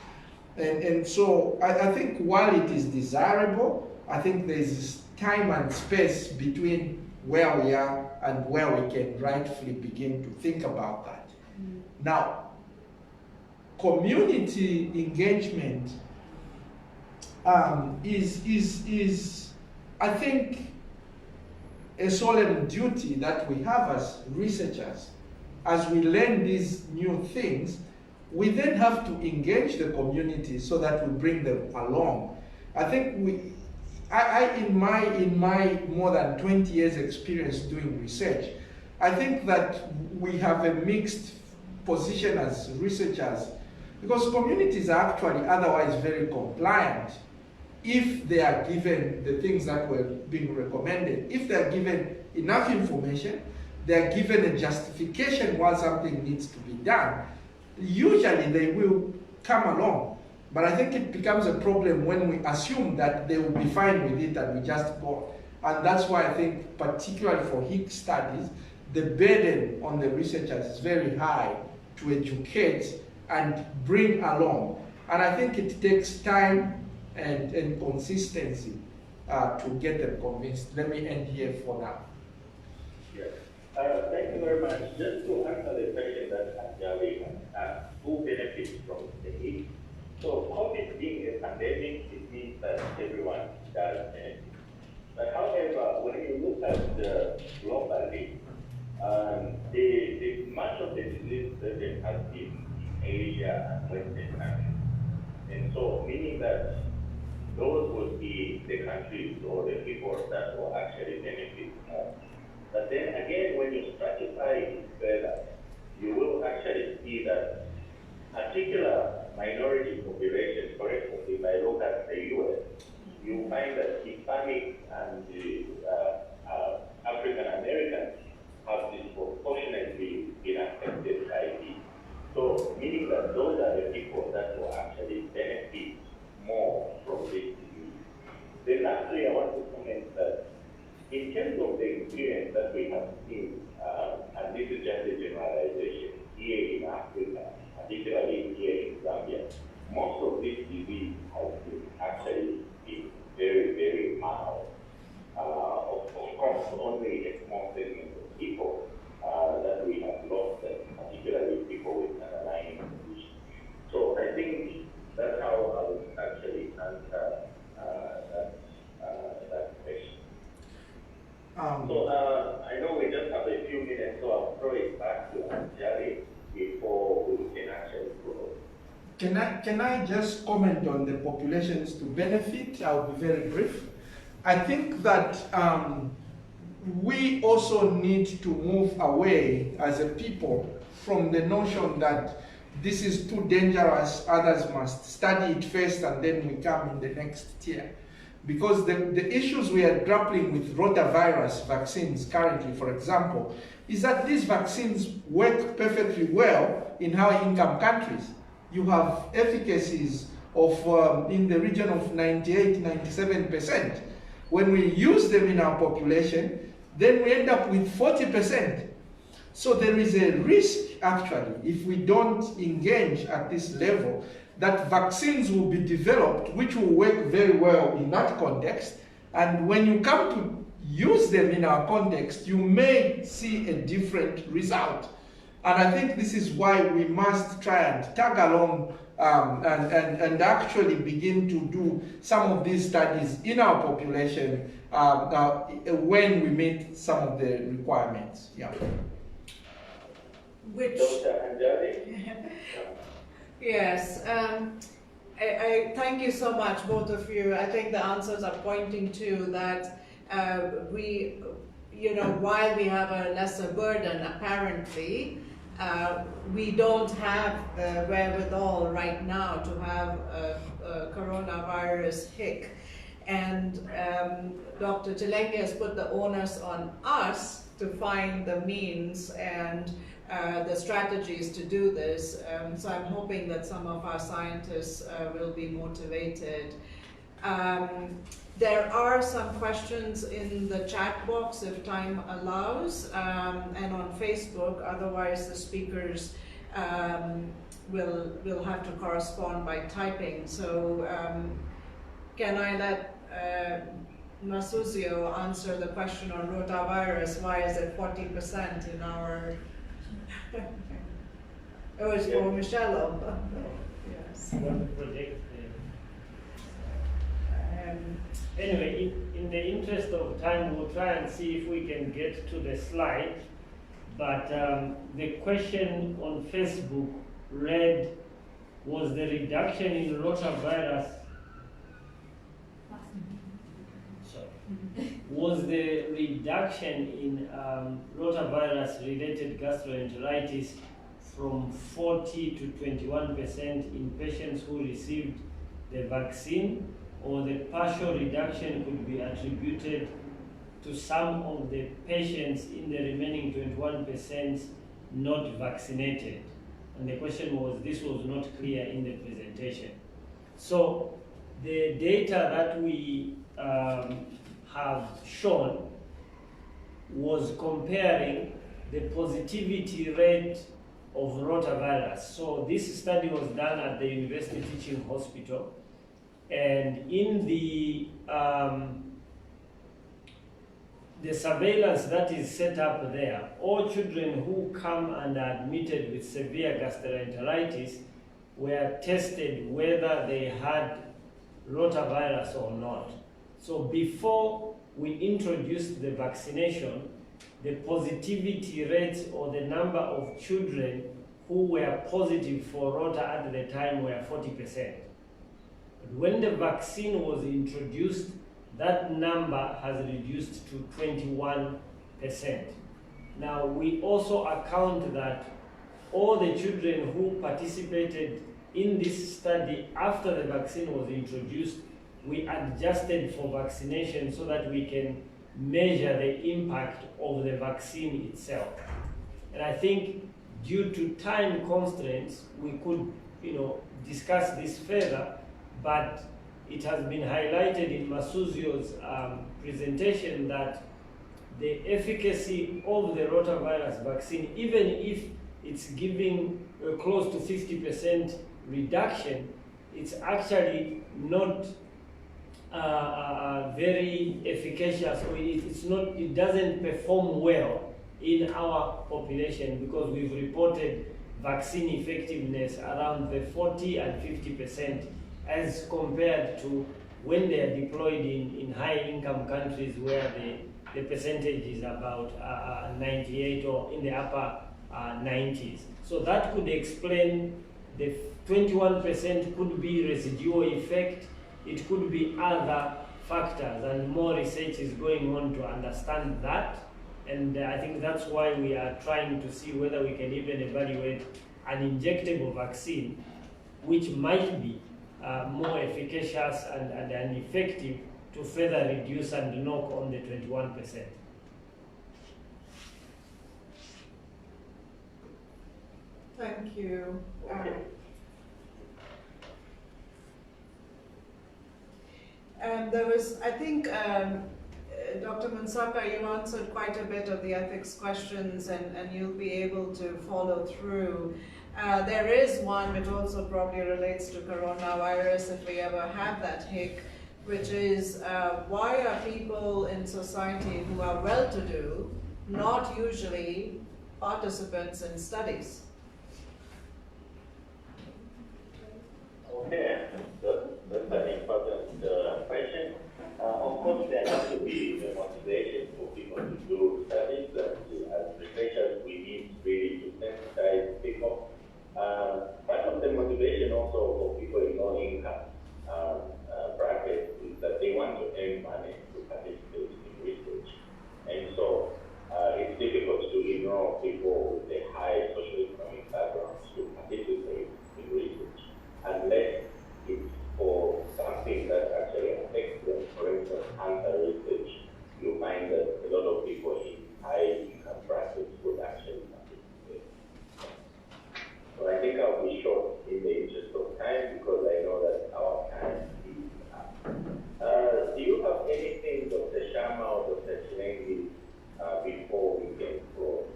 And so I think while it is desirable, I think there is time and space between where we are and where we can rightfully begin to think about that. Now, community engagement is, I think, a solemn duty that we have as researchers. As we learn these new things, we then have to engage the community so that we bring them along. I think in my more than 20 years experience doing research, I think that we have a mixed position as researchers, because communities are actually otherwise very compliant if they are given the things that were being recommended. If they are given enough information, they are given a justification why something needs to be done, usually they will come along. But I think it becomes a problem when we assume that they will be fine with it and we just go. And that's why I think, particularly for HIC studies, the burden on the researchers is very high to educate and bring along. And I think it takes time and consistency to get them convinced. Let me end here for now. Yes. Thank you very much. Just to answer the question that Anjali asked, who benefits from the aid? So COVID being a pandemic, it means that everyone does benefit. But however, when you look at globally, much of the disease burden has been in Asia and Western countries. And so meaning that those would be the countries or the people that will actually benefit more. But then again, when you stratify it further, you will actually see that particular minority populations, for instance, if I look at the US, you find that Hispanics and African Americans have disproportionately been affected by this. So meaning that those are the people that will actually benefit more from this disease. Then lastly, I want to comment that in terms of the experience that we have seen, and this is just a generalization, here in Africa, particularly here in Zambia, most of this disease has been actually been very, very mild. Of course, only a small segment of people that we have lost, particularly people with underlying conditions. So I think that's how I would actually answer that question. So I know we just have a few minutes, so I'll throw it back to Anjali before we can actually go. Can I just comment on the populations to benefit? I'll be very brief. I think that we also need to move away as a people from the notion that this is too dangerous, others must study it first and then we come in the next tier. Because the issues we are grappling with rotavirus vaccines currently, for example, is that these vaccines work perfectly well in high-income countries. You have efficacies of in the region of 98, 97%. When we use them in our population, then we end up with 40%. So there is a risk, actually, if we don't engage at this level, that vaccines will be developed which will work very well in that context. And when you come to use them in our context, you may see a different result. And I think this is why we must try and tag along and actually begin to do some of these studies in our population when we meet some of the requirements. Yeah. Dr. Anjali? Yes, I thank you so much, both of you. I think the answers are pointing to that we, while we have a lesser burden, apparently, we don't have the wherewithal right now to have a coronavirus hic. And Dr. Chilenge has put the onus on us to find the means and the strategies to do this. So I'm hoping that some of our scientists will be motivated. There are some questions in the chat box if time allows, and on Facebook. Otherwise the speakers will have to correspond by typing. So can I let Masuda answer the question on rotavirus? Why is it 40% in our... It was for Michelle. Yes. Anyway, in the interest of time, we'll try and see if we can get to the slide. But the question on Facebook read, was the reduction in rotavirus was the reduction in rotavirus-related gastroenteritis from 40 to 21% in patients who received the vaccine, or the partial reduction could be attributed to some of the patients in the remaining 21% not vaccinated? And the question was, this was not clear in the presentation. So the data that we have shown was comparing the positivity rate of rotavirus. So this study was done at the University Teaching Hospital, and in the the surveillance that is set up there, all children who come and are admitted with severe gastroenteritis were tested whether they had rotavirus or not. So before we introduced the vaccination, the positivity rates or the number of children who were positive for rota at the time were 40%. But when the vaccine was introduced, that number has reduced to 21%. Now, we also account that all the children who participated in this study after the vaccine was introduced, we adjusted for vaccination so that we can measure the impact of the vaccine itself. And I think due to time constraints, we could, discuss this further, but it has been highlighted in Masuda's presentation that the efficacy of the rotavirus vaccine, even if it's giving close to 50% reduction, it's actually not very efficacious, or it doesn't perform well in our population, because we've reported vaccine effectiveness around the 40 and 50% as compared to when they are deployed in high-income countries where the percentage is about 98 or in the upper 90s. So that could explain the 21% could be residual effect. It could be other factors, and more research is going on to understand that. And I think that's why we are trying to see whether we can even evaluate an injectable vaccine, which might be more efficacious and effective to further reduce and knock on the 21%. Thank you. And there was, I think, Dr. Munsakai, you answered quite a bit of the ethics questions, and you'll be able to follow through. There is one which also probably relates to coronavirus if we ever have that hic, which is why are people in society who are well-to-do not usually participants in studies? Okay, that's an important question. Of course, there has to be the motivation for people to do studies, and as researchers, we need really to sensitize people. Part of the motivation also for people in low-income brackets is that they want to earn money to participate in research. And so it's difficult to ignore people with a high socioeconomic backgrounds to participate in research, unless it's for something that actually affects them. For instance, cancer research, you find that a lot of people in high-income brackets would actually participate. So I think I'll be short in the interest of time, because I know that our time is up. Do you have anything, Dr. Sharma or Dr. Chilengi, before we can close?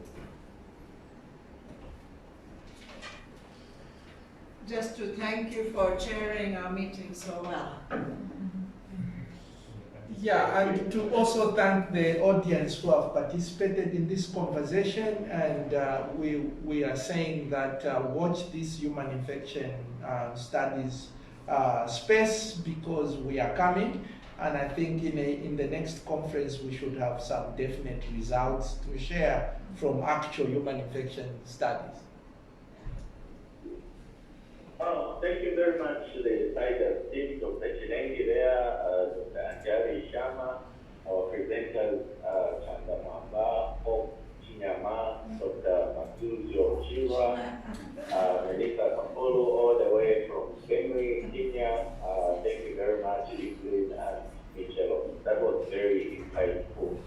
Just to thank you for chairing our meeting so well. Yeah, and to also thank the audience who have participated in this conversation, and we are saying that watch this human infection studies space, because we are coming, and I think in the next conference we should have some definite results to share from actual human infection studies. Thank you very much to the CIDRZ team, Dr. Chilengi there, Dr. Anjali Sharma, our presenters, Chanda Mamba, Hope Chinyama, Dr. Masuda, Melissa Kampolo, all the way from Benue, Kenya. Thank you very much, Evelyn and Michelle. That was very insightful.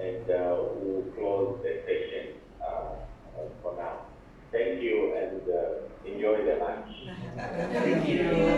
And we'll close the session for now. Thank you, and enjoy the lunch. Thank you.